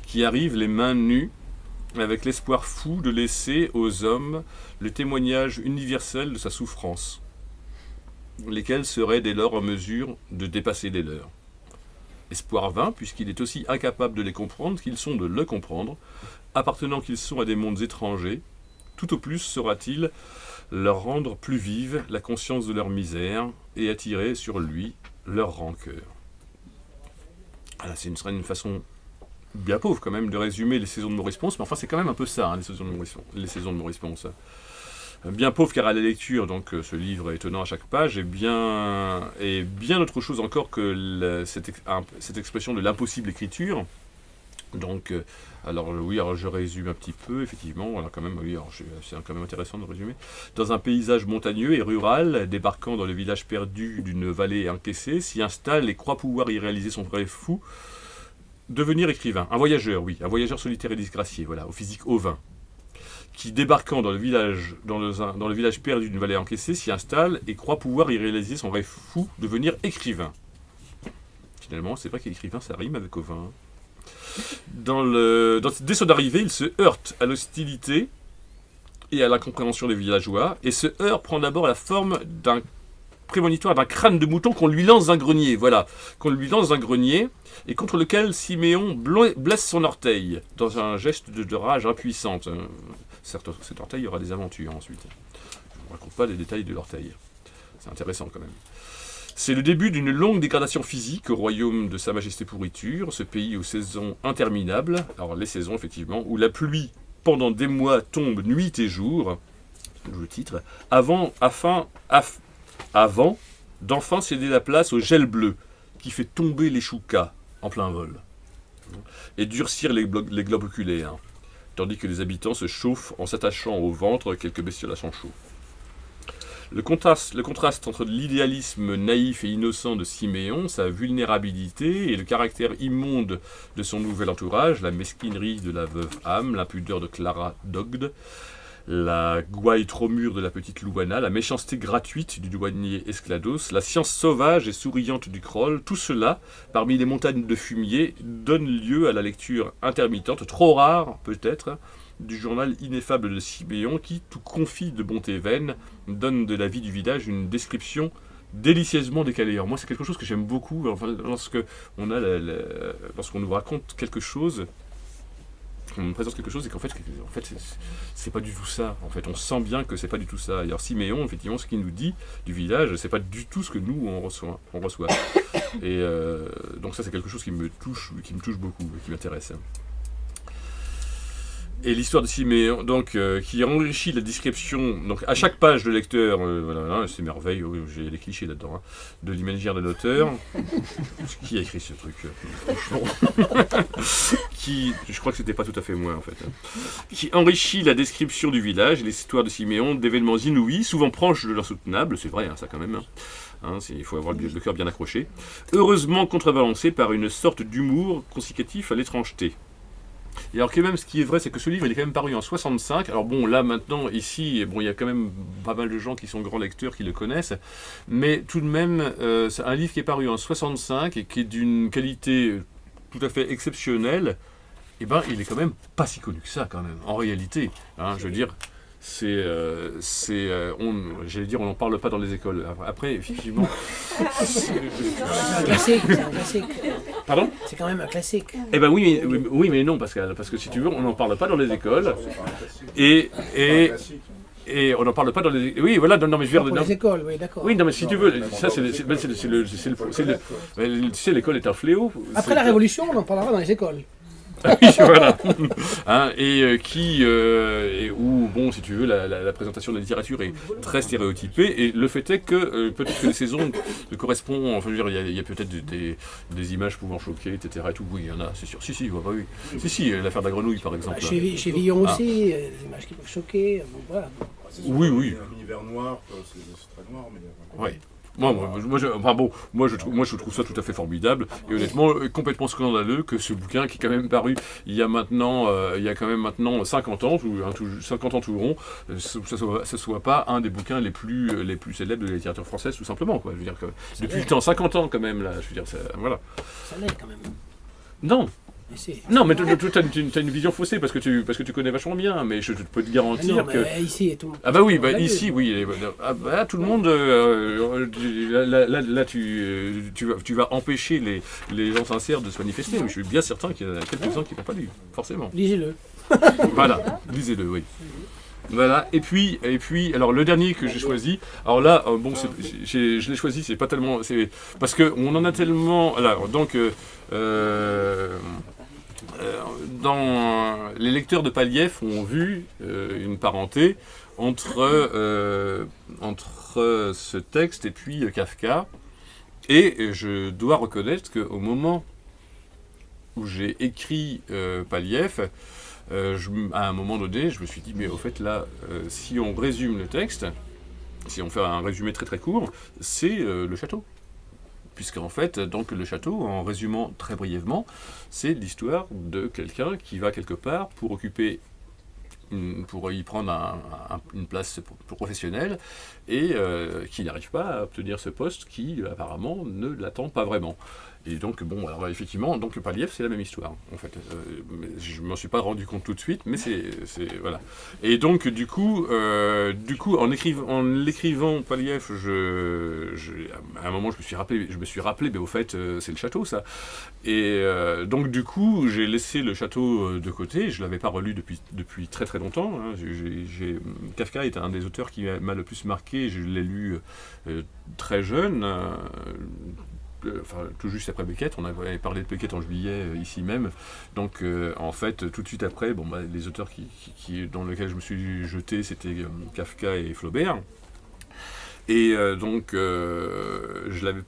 qui arrive les mains nues, avec l'espoir fou de laisser aux hommes le témoignage universel de sa souffrance, lesquels seraient dès lors en mesure de dépasser les leurs. Espoir vain, puisqu'il est aussi incapable de les comprendre qu'ils sont de le comprendre, appartenant qu'ils sont à des mondes étrangers. Tout au plus saura-t-il leur rendre plus vive la conscience de leur misère et attirer sur lui leur rancœur. Voilà, ce serait une façon bien pauvre quand même de résumer les saisons de Maurice Ponce, mais enfin c'est quand même un peu ça, les saisons de Maurice Ponce. Bien pauvre car à la lecture, donc ce livre est étonnant à chaque page, et bien autre chose encore que cette expression de l'impossible écriture, Donc, alors je résume un petit peu, effectivement, alors quand même, oui, c'est quand même intéressant de résumer. Dans un paysage montagneux et rural, débarquant dans le village perdu d'une vallée encaissée, s'y installe et croit pouvoir y réaliser son rêve fou, devenir écrivain. Un voyageur solitaire et disgracié, voilà, au physique ovin, qui débarquant dans le village perdu d'une vallée encaissée, s'y installe et croit pouvoir y réaliser son rêve fou, devenir écrivain. Finalement, c'est vrai qu'écrivain, ça rime avec ovin. Dès son arrivée, il se heurte à l'hostilité et à l'incompréhension des villageois, et ce heurt prend d'abord la forme d'un prémonitoire d'un crâne de mouton qu'on lui lance d'un grenier, et contre lequel Siméon blesse son orteil, dans un geste de rage impuissante. Certes, cet orteil aura des aventures ensuite. Je ne vous raconte pas les détails de l'orteil. C'est intéressant quand même. C'est le début d'une longue dégradation physique au royaume de Sa Majesté Pourriture, ce pays aux saisons interminables, alors les saisons effectivement, où la pluie pendant des mois tombe nuit et jour, le titre, avant d'enfin céder la place au gel bleu, qui fait tomber les choucas en plein vol, et durcir les globes oculaires, tandis que les habitants se chauffent en s'attachant au ventre quelques bestioles à sang chaud. Le contraste entre l'idéalisme naïf et innocent de Siméon, sa vulnérabilité et le caractère immonde de son nouvel entourage, la mesquinerie de la veuve Ham, l'impudeur de Clara Dogd, la gouaille trop mûre de la petite Louana, la méchanceté gratuite du douanier Esclados, la science sauvage et souriante du Kroll, tout cela, parmi les montagnes de fumier, donne lieu à la lecture intermittente, trop rare peut-être, du journal ineffable de Siméon qui, tout confit de bonté vaine, donne de la vie du village une description délicieusement décalée. Alors moi, c'est quelque chose que j'aime beaucoup, enfin, lorsqu'on nous raconte quelque chose, on nous présente quelque chose et qu'en fait c'est pas du tout ça. En fait, on sent bien que c'est pas du tout ça. Et alors Siméon, effectivement, ce qu'il nous dit du village, c'est pas du tout ce que nous on reçoit. Et donc ça, c'est quelque chose qui me touche beaucoup, et qui m'intéresse. Et l'histoire de Siméon, donc, qui enrichit la description, donc à chaque page le lecteur, voilà, c'est merveille, j'ai des clichés là-dedans, de l'imaginaire de l'auteur. Qui a écrit ce truc, franchement? Je crois que c'était pas tout à fait moi en fait. Qui enrichit la description du village et l'histoire de Siméon d'événements inouïs, souvent proches de l'insoutenable, c'est vrai, ça quand même. Il faut avoir le cœur bien accroché. Heureusement contrebalancé par une sorte d'humour consécutif à l'étrangeté. Et alors que même ce qui est vrai, c'est que ce livre il est quand même paru en 65. Alors bon, là maintenant, ici, il y a quand même pas mal de gens qui sont grands lecteurs qui le connaissent. Mais tout de même, c'est un livre qui est paru en 65 et qui est d'une qualité tout à fait exceptionnelle. Et il est quand même pas si connu que ça quand même, en réalité. Je veux dire, j'allais dire, on n'en parle pas dans les écoles. Après, effectivement... C'est un classique. Pardon ? C'est quand même un classique. Eh ben oui, mais non, Pascal, parce que si tu veux, on n'en parle pas dans les écoles. Et on n'en parle pas dans les... Oui, voilà, non, mais je veux dire... Dans les écoles, oui, d'accord. Oui, non, mais si tu veux, ça, tu sais, l'école est un fléau. Après la Révolution, on en parlera dans les écoles. Oui, voilà. Où, bon, si tu veux, la présentation de la littérature est très stéréotypée, et le fait est que peut-être que les saisons correspondent, enfin, je veux dire, il y a peut-être des images pouvant choquer, etc. Et tout. Oui, il y en a, c'est sûr. Oui. Si, l'affaire de la grenouille, par exemple. Chez Villon aussi, des images qui peuvent choquer, bon, voilà. Oui. Un univers noir, c'est très noir, mais... Oui. Moi, je trouve ça tout à fait formidable et honnêtement complètement scandaleux que ce bouquin qui est quand même paru il y a quand même maintenant 50 ans, 50 ans tout rond, ce soit pas un des bouquins les plus célèbres de la littérature française tout simplement, quoi. Je veux dire que depuis le temps, 50 ans quand même là, je veux dire, voilà. Ça l'est quand même. Non. Non, mais tu as une vision faussée parce que tu connais vachement bien, mais je peux te garantir que... Ici et tout. Ah bah oui, ici, oui. Tout le monde... Là, tu vas empêcher les gens sincères de se manifester, mais je suis bien certain qu'il y en a quelques-uns qui n'ont pas lu, forcément. Lisez-le. Voilà, lisez-le, oui. Voilà, et puis, alors le dernier que j'ai choisi, alors là, je l'ai choisi, c'est pas tellement... C'est parce qu'on en a tellement... Alors, donc... les lecteurs de Palief ont vu une parenté entre ce texte et puis Kafka, et je dois reconnaître qu'au moment où j'ai écrit Paliev, à un moment donné, je me suis dit, mais au fait là, si on résume le texte, si on fait un résumé très très court, c'est le château. Puisqu'en fait, donc le château, en résumant très brièvement, c'est l'histoire de quelqu'un qui va quelque part pour y prendre une place professionnelle et qui n'arrive pas à obtenir ce poste qui apparemment ne l'attend pas vraiment. Et donc, bon, alors effectivement, donc le Paliev, c'est la même histoire, en fait. Je m'en suis pas rendu compte tout de suite, mais c'est voilà. Et donc, du coup, en l'écrivant Paliev, à un moment, je me suis rappelé, mais au fait, c'est le château, ça. Et donc, du coup, j'ai laissé le château de côté. Je l'avais pas relu depuis très très longtemps. Hein. Kafka est un des auteurs qui m'a le plus marqué. Je l'ai lu très jeune. Enfin, tout juste après Beckett, on avait parlé de Beckett en juillet ici même, donc en fait tout de suite après, les auteurs dans lesquels je me suis jeté, c'était Kafka et Flaubert, et donc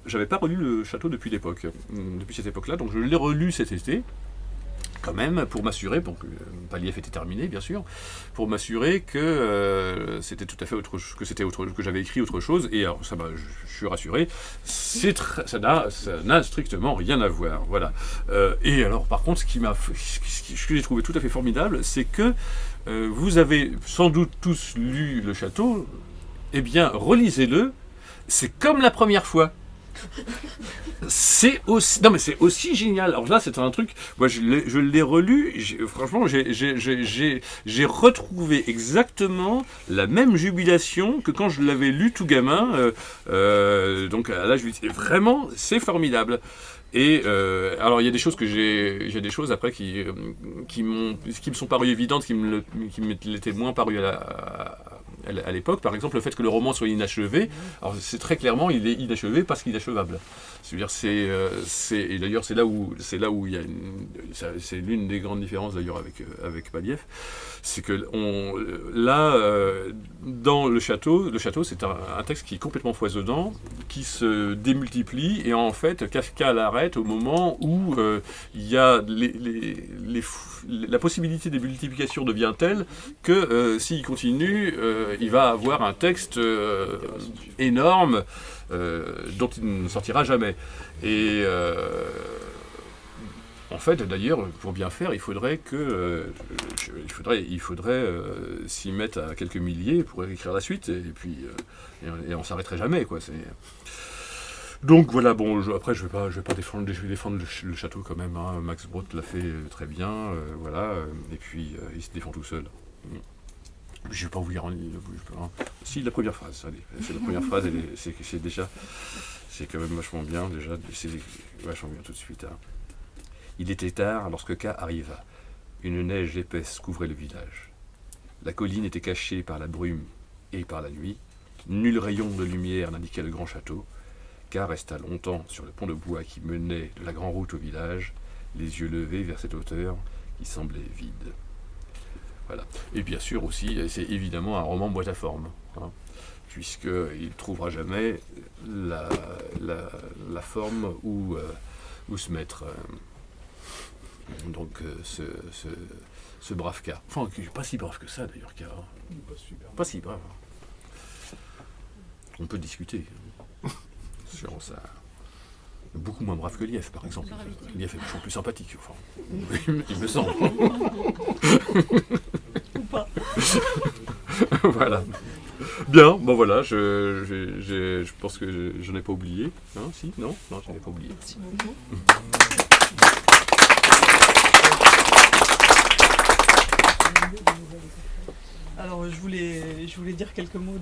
j'avais pas relu le château depuis cette époque-là, donc je l'ai relu cet été, quand même, pour m'assurer, que Paliev était terminé, bien sûr, pour m'assurer que c'était tout à fait autre chose, que j'avais écrit autre chose, et alors je suis rassuré, ça n'a strictement rien à voir, voilà. Et alors, par contre, ce que j'ai trouvé tout à fait formidable, c'est que vous avez sans doute tous lu le château, eh bien, relisez-le, c'est comme la première fois. C'est aussi génial. Alors là, c'est un truc. Moi, je l'ai relu. Franchement, j'ai retrouvé exactement la même jubilation que quand je l'avais lu tout gamin. Donc là, je me dis vraiment, c'est formidable. Et alors, il y a des choses j'ai des choses après qui me sont parues évidentes, qui me l'étaient moins parues à l'époque. Par exemple, le fait que le roman soit inachevé, alors c'est très clairement, il est inachevé parce qu'il est achevable. C'est-à-dire, et d'ailleurs, c'est là où il y a c'est l'une des grandes différences d'ailleurs avec Paliev, c'est que dans le château, c'est un texte qui est complètement foisonnant, qui se démultiplie, et en fait, Kafka l'arrête au moment où il y a la possibilité des multiplications devient telle que s'il continue, il va avoir un texte énorme dont il ne sortira jamais. Et en fait, d'ailleurs, pour bien faire, il faudrait s'y mettre à quelques milliers pour écrire la suite, et puis on s'arrêterait jamais, quoi. Donc voilà, bon, après je vais pas défendre le château quand même, hein. Max Brod l'a fait très bien, voilà, et puis il se défend tout seul. Je vais pas vous lire en ligne, si, la première phrase, allez, c'est la première phrase, c'est quand même vachement bien, déjà, c'est vachement bien tout de suite, hein. Il était tard lorsque K arriva. Une neige épaisse couvrait le village. La colline était cachée par la brume et par la nuit. Nul rayon de lumière n'indiquait le grand château. K resta longtemps sur le pont de bois qui menait de la grande route au village, les yeux levés vers cette hauteur qui semblait vide. Voilà. Et bien sûr aussi, c'est évidemment un roman boîte à forme, hein, puisqu'il ne trouvera jamais la forme où se mettre. Donc ce brave K. Enfin, qui n'est pas si brave que ça d'ailleurs, K. Pas si brave. On peut discuter sur ça. Beaucoup moins brave que Lief, par exemple. Lief est beaucoup plus sympathique, enfin. Il me semble. Ou pas. Voilà. Bien, bon voilà, je pense que je n'ai pas oublié. Hein, si, non, je n'ai pas oublié. Merci beaucoup. Alors je voulais dire quelques mots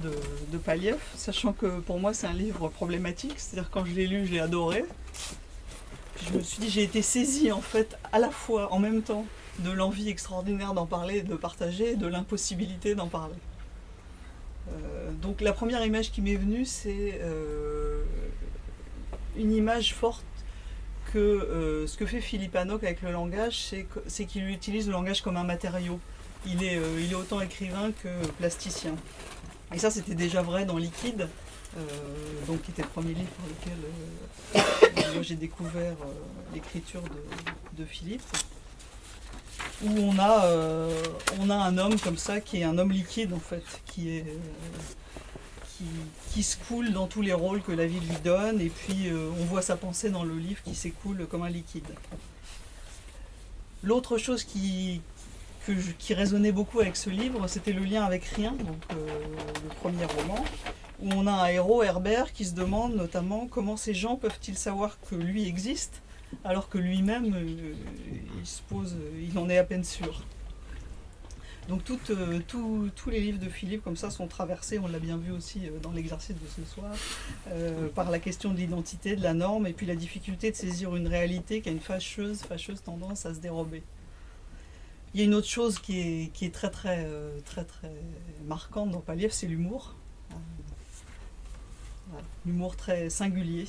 de Paliev, sachant que pour moi c'est un livre problématique, c'est-à-dire quand je l'ai lu, je l'ai adoré. Je me suis dit, j'ai été saisie en fait à la fois, en même temps, de l'envie extraordinaire d'en parler, de partager, et de l'impossibilité d'en parler. Donc la première image qui m'est venue, c'est une image forte que ce que fait Philippe Hannock avec le langage, c'est qu'il utilise le langage comme un matériau. Il est autant écrivain que plasticien. Et ça, c'était déjà vrai dans Liquide. donc qui était le premier livre par lequel moi j'ai découvert l'écriture de Philippe, où on a un homme comme ça qui est un homme liquide en fait, qui se coule dans tous les rôles que la vie lui donne, et puis on voit sa pensée dans le livre qui s'écoule comme un liquide. L'autre chose qui résonnait beaucoup avec ce livre, c'était le lien avec Rien, donc le premier roman, où on a un héros, Herbert, qui se demande notamment comment ces gens peuvent-ils savoir que lui existe, alors que lui-même, il en est à peine sûr. Donc tous les livres de Philippe comme ça sont traversés, on l'a bien vu aussi dans l'exercice de ce soir, par la question de l'identité, de la norme, et puis la difficulté de saisir une réalité qui a une fâcheuse tendance à se dérober. Il y a une autre chose qui est très marquante dans Paliev, c'est l'humour. Voilà, l'humour très singulier.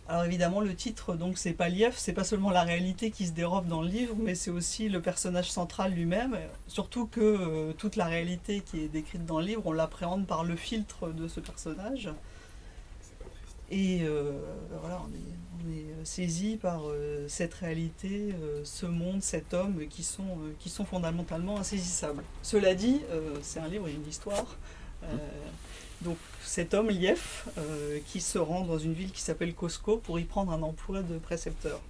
Alors évidemment, le titre, donc, c'est Paliev, c'est pas seulement la réalité qui se dérobe dans le livre, mais c'est aussi le personnage central lui-même, surtout que toute la réalité qui est décrite dans le livre, on l'appréhende par le filtre de ce personnage. Et voilà, on est saisi par cette réalité, ce monde, cet homme qui sont fondamentalement insaisissables. Cela dit, c'est un livre et une histoire. Donc cet homme, Lief, qui se rend dans une ville qui s'appelle Cosco pour y prendre un emploi de précepteur.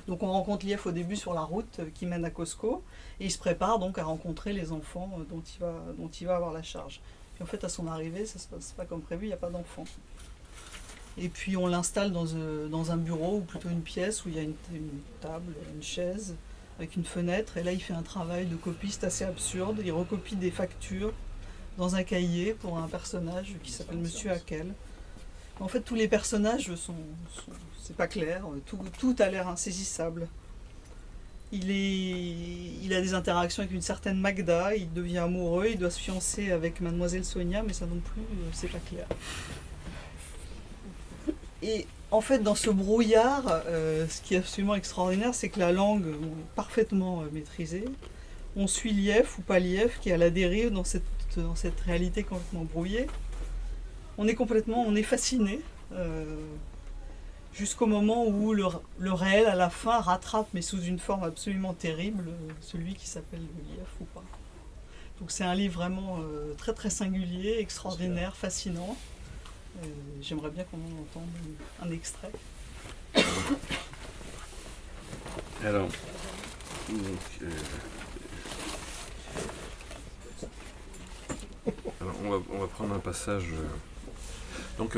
Donc on rencontre Lief au début sur la route qui mène à Cosco, et il se prépare donc à rencontrer les enfants dont il va avoir la charge. Puis en fait, à son arrivée, ça ne se passe pas comme prévu, il n'y a pas d'enfants. Et puis on l'installe dans un bureau, ou plutôt une pièce, où il y a une table, une chaise, avec une fenêtre, et là il fait un travail de copiste assez absurde, il recopie des factures dans un cahier pour un personnage qui s'appelle Monsieur Hakel. En fait, tous les personnages c'est pas clair, tout a l'air insaisissable. Il a des interactions avec une certaine Magda, il devient amoureux, il doit se fiancer avec Mademoiselle Sonia, mais ça non plus, c'est pas clair. Et en fait, dans ce brouillard, ce qui est absolument extraordinaire, c'est que la langue est parfaitement maîtrisée. On suit Lief ou pas Lief, qui est à la dérive dans cette réalité complètement brouillée. On est fasciné, jusqu'au moment où le réel, à la fin, rattrape, mais sous une forme absolument terrible, celui qui s'appelle Lief ou pas. Donc c'est un livre vraiment très très singulier, extraordinaire, fascinant. J'aimerais bien qu'on en entende un extrait. Alors, donc, on va prendre un passage. Donc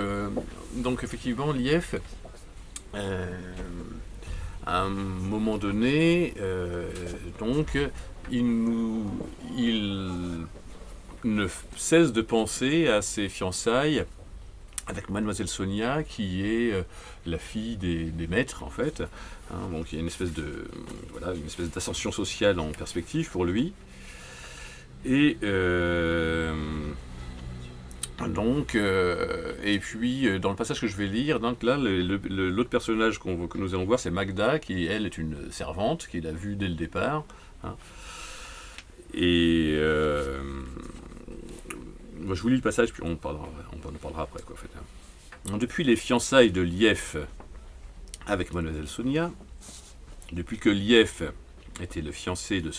effectivement, Lief, à un moment donné, il ne cesse de penser à ses fiançailles avec Mademoiselle Sonia, qui est la fille des maîtres, en fait. Donc il y a une espèce d'ascension sociale en perspective pour lui. Et puis dans le passage que je vais lire, donc là, l'autre personnage que nous allons voir, c'est Magda, qui elle est une servante, qui l'a vue dès le départ. Et moi, je vous lis le passage, puis on en parlera après, quoi, en fait. Donc, depuis les fiançailles de Lief avec Mademoiselle Sonia, depuis que Lief était le fiancé de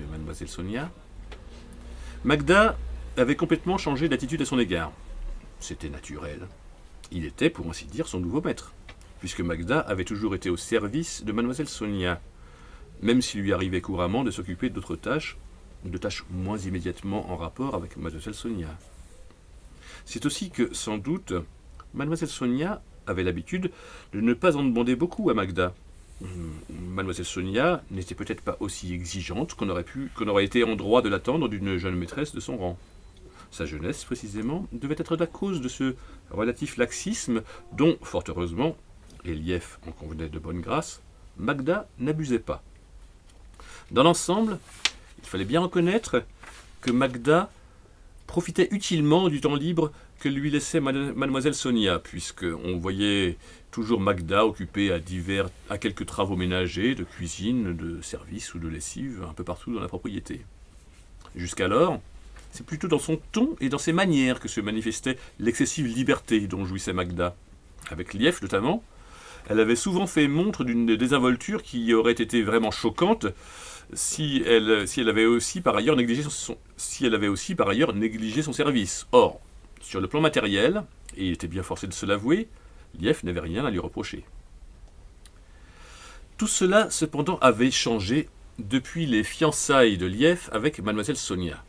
Mademoiselle Sonia, Magda avait complètement changé d'attitude à son égard. C'était naturel. Il était, pour ainsi dire, son nouveau maître, puisque Magda avait toujours été au service de Mademoiselle Sonia, même s'il lui arrivait couramment de s'occuper d'autres tâches, de tâches moins immédiatement en rapport avec Mademoiselle Sonia. C'est aussi que, sans doute, Mademoiselle Sonia avait l'habitude de ne pas en demander beaucoup à Magda. Mademoiselle Sonia n'était peut-être pas aussi exigeante qu'on aurait été en droit de l'attendre d'une jeune maîtresse de son rang. Sa jeunesse, précisément, devait être la cause de ce relatif laxisme dont, fort heureusement, et Lief en convenait de bonne grâce, Magda n'abusait pas. Dans l'ensemble, il fallait bien reconnaître que Magda profitait utilement du temps libre que lui laissait Mademoiselle Sonia, puisqu'on voyait toujours Magda occupée à quelques travaux ménagers, de cuisine, de service ou de lessive, un peu partout dans la propriété. Jusqu'alors, C'est plutôt dans son ton et dans ses manières que se manifestait l'excessive liberté dont jouissait Magda. Avec Lief notamment, elle avait souvent fait montre d'une désinvolture qui aurait été vraiment choquante si elle avait aussi par ailleurs négligé son service. Or, sur le plan matériel, et il était bien forcé de se l'avouer, Lief n'avait rien à lui reprocher. Tout cela, cependant, avait changé depuis les fiançailles de Lief avec mademoiselle Sonia.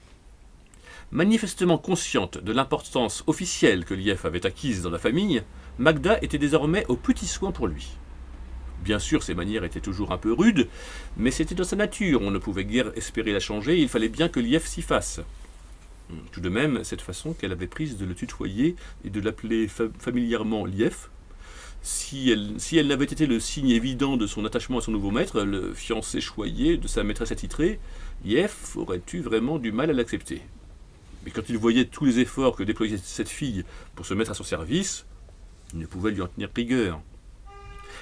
Manifestement consciente de l'importance officielle que Lief avait acquise dans la famille, Magda était désormais aux petits soins pour lui. Bien sûr, ses manières étaient toujours un peu rudes, mais c'était dans sa nature, on ne pouvait guère espérer la changer, il fallait bien que Lief s'y fasse. Tout de même, cette façon qu'elle avait prise de le tutoyer et de l'appeler familièrement Lief, si elle n'avait été le signe évident de son attachement à son nouveau maître, le fiancé choyé de sa maîtresse attitrée, Lief aurait eu vraiment du mal à l'accepter. Mais quand il voyait tous les efforts que déployait cette fille pour se mettre à son service, il ne pouvait lui en tenir rigueur.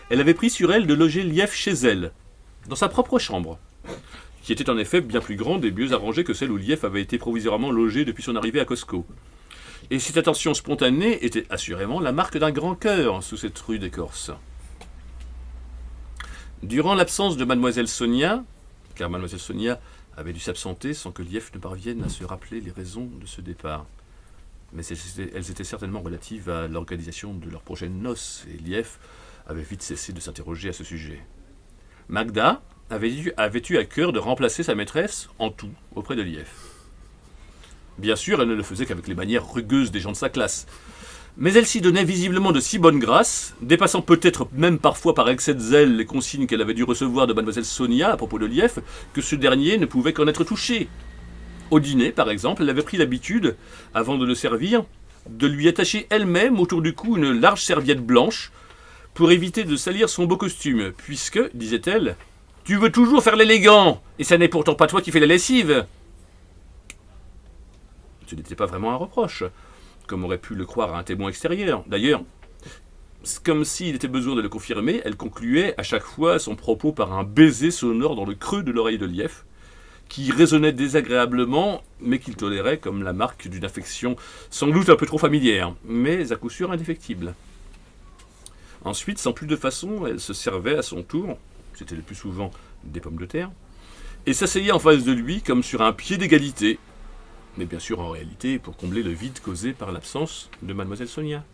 Elle avait pris sur elle de loger Lief chez elle, dans sa propre chambre, qui était en effet bien plus grande et mieux arrangée que celle où Lief avait été provisoirement logé depuis son arrivée à Cosco. Et cette attention spontanée était assurément la marque d'un grand cœur sous cette rude écorce. Durant l'absence de mademoiselle Sonia, car mademoiselle Sonia avait dû s'absenter sans que Lief ne parvienne à se rappeler les raisons de ce départ. Mais elles étaient certainement relatives à l'organisation de leurs prochaines noces, et Lief avait vite cessé de s'interroger à ce sujet. Magda avait eu à cœur de remplacer sa maîtresse en tout auprès de Lief. Bien sûr, elle ne le faisait qu'avec les manières rugueuses des gens de sa classe. Mais elle s'y donnait visiblement de si bonne grâce, dépassant peut-être même parfois par excès de zèle les consignes qu'elle avait dû recevoir de mademoiselle Sonia à propos de Lief, que ce dernier ne pouvait qu'en être touché. Au dîner, par exemple, elle avait pris l'habitude, avant de le servir, de lui attacher elle-même autour du cou une large serviette blanche pour éviter de salir son beau costume, puisque, disait-elle, « Tu veux toujours faire l'élégant, et ça n'est pourtant pas toi qui fais la lessive !» Ce n'était pas vraiment un reproche, comme aurait pu le croire un témoin extérieur. D'ailleurs, comme s'il était besoin de le confirmer, elle concluait à chaque fois son propos par un baiser sonore dans le creux de l'oreille de Lief, qui résonnait désagréablement, mais qu'il tolérait comme la marque d'une affection sans doute un peu trop familière, mais à coup sûr indéfectible. Ensuite, sans plus de façon, elle se servait à son tour, c'était le plus souvent des pommes de terre, et s'asseyait en face de lui comme sur un pied d'égalité, mais bien sûr en réalité pour combler le vide causé par l'absence de mademoiselle Sonia.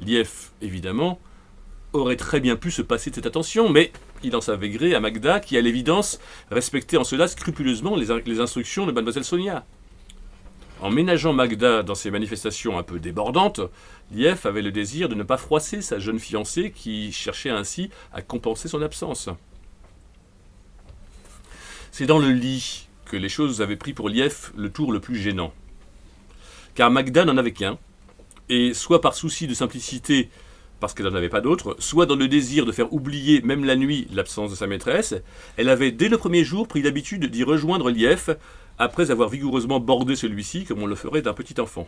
Lief, évidemment, aurait très bien pu se passer de cette attention, mais il en savait gré à Magda, qui, à l'évidence, respectait en cela scrupuleusement les instructions de mademoiselle Sonia. En ménageant Magda dans ses manifestations un peu débordantes, Lief avait le désir de ne pas froisser sa jeune fiancée qui cherchait ainsi à compenser son absence. C'est dans le lit que les choses avaient pris pour Lief le tour le plus gênant. Car Magda n'en avait qu'un, et soit par souci de simplicité, parce qu'elle n'en avait pas d'autre, soit dans le désir de faire oublier, même la nuit, l'absence de sa maîtresse, elle avait dès le premier jour pris l'habitude d'y rejoindre Lief, après avoir vigoureusement bordé celui-ci comme on le ferait d'un petit enfant.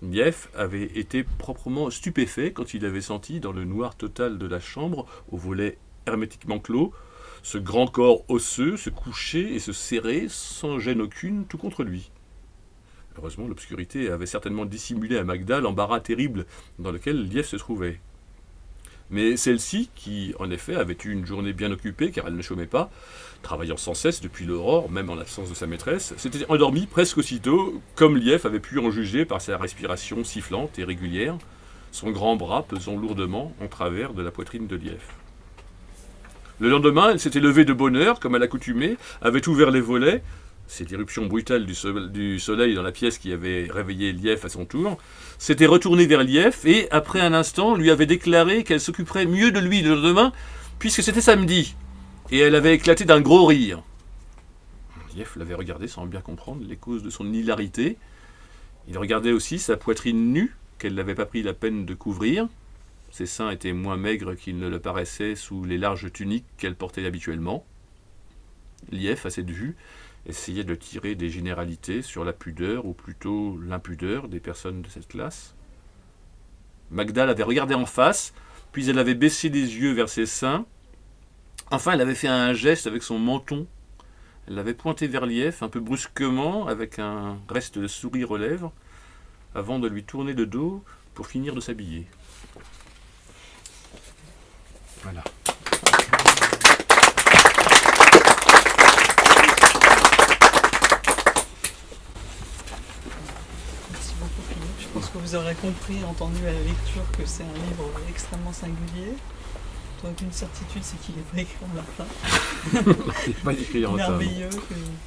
Lief avait été proprement stupéfait quand il avait senti, dans le noir total de la chambre, au volet hermétiquement clos, ce grand corps osseux se coucher et se serrer, sans gêne aucune, tout contre lui. Heureusement, l'obscurité avait certainement dissimulé à Magda l'embarras terrible dans lequel Lief se trouvait. Mais celle-ci, qui en effet avait eu une journée bien occupée, car elle ne chômait pas, travaillant sans cesse depuis l'aurore, même en l'absence de sa maîtresse, s'était endormie presque aussitôt, comme Lief avait pu en juger par sa respiration sifflante et régulière, son grand bras pesant lourdement en travers de la poitrine de Lief. Le lendemain, elle s'était levée de bonne heure, comme à l'accoutumée, avait ouvert les volets, cette irruption brutale du soleil dans la pièce qui avait réveillé Lief à son tour, s'était retournée vers Lief et, après un instant, lui avait déclaré qu'elle s'occuperait mieux de lui le lendemain, puisque c'était samedi, et elle avait éclaté d'un gros rire. Lief l'avait regardé sans bien comprendre les causes de son hilarité. Il regardait aussi sa poitrine nue, qu'elle n'avait pas pris la peine de couvrir. Ses seins étaient moins maigres qu'ils ne le paraissaient sous les larges tuniques qu'elle portait habituellement. Lief, à cette vue, essayait de tirer des généralités sur la pudeur, ou plutôt l'impudeur, des personnes de cette classe. Magda l'avait regardé en face, puis elle avait baissé les yeux vers ses seins. Enfin, elle avait fait un geste avec son menton. Elle l'avait pointé vers Lief, un peu brusquement, avec un reste de sourire aux lèvres, avant de lui tourner le dos pour finir de s'habiller. Voilà. Merci beaucoup Philippe. Je pense que vous aurez compris, entendu à la lecture, que c'est un livre extrêmement singulier. Donc une certitude, c'est qu'il n'est pas écrit en latin. Il n'est pas écrit en latin. Merveilleux.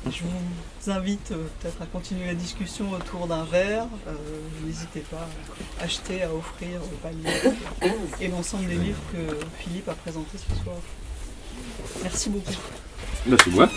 Je vous invite peut-être à continuer la discussion autour d'un verre. N'hésitez pas à acheter, à offrir au palier et l'ensemble des livres que Philippe a présentés ce soir. Merci beaucoup. Merci, moi.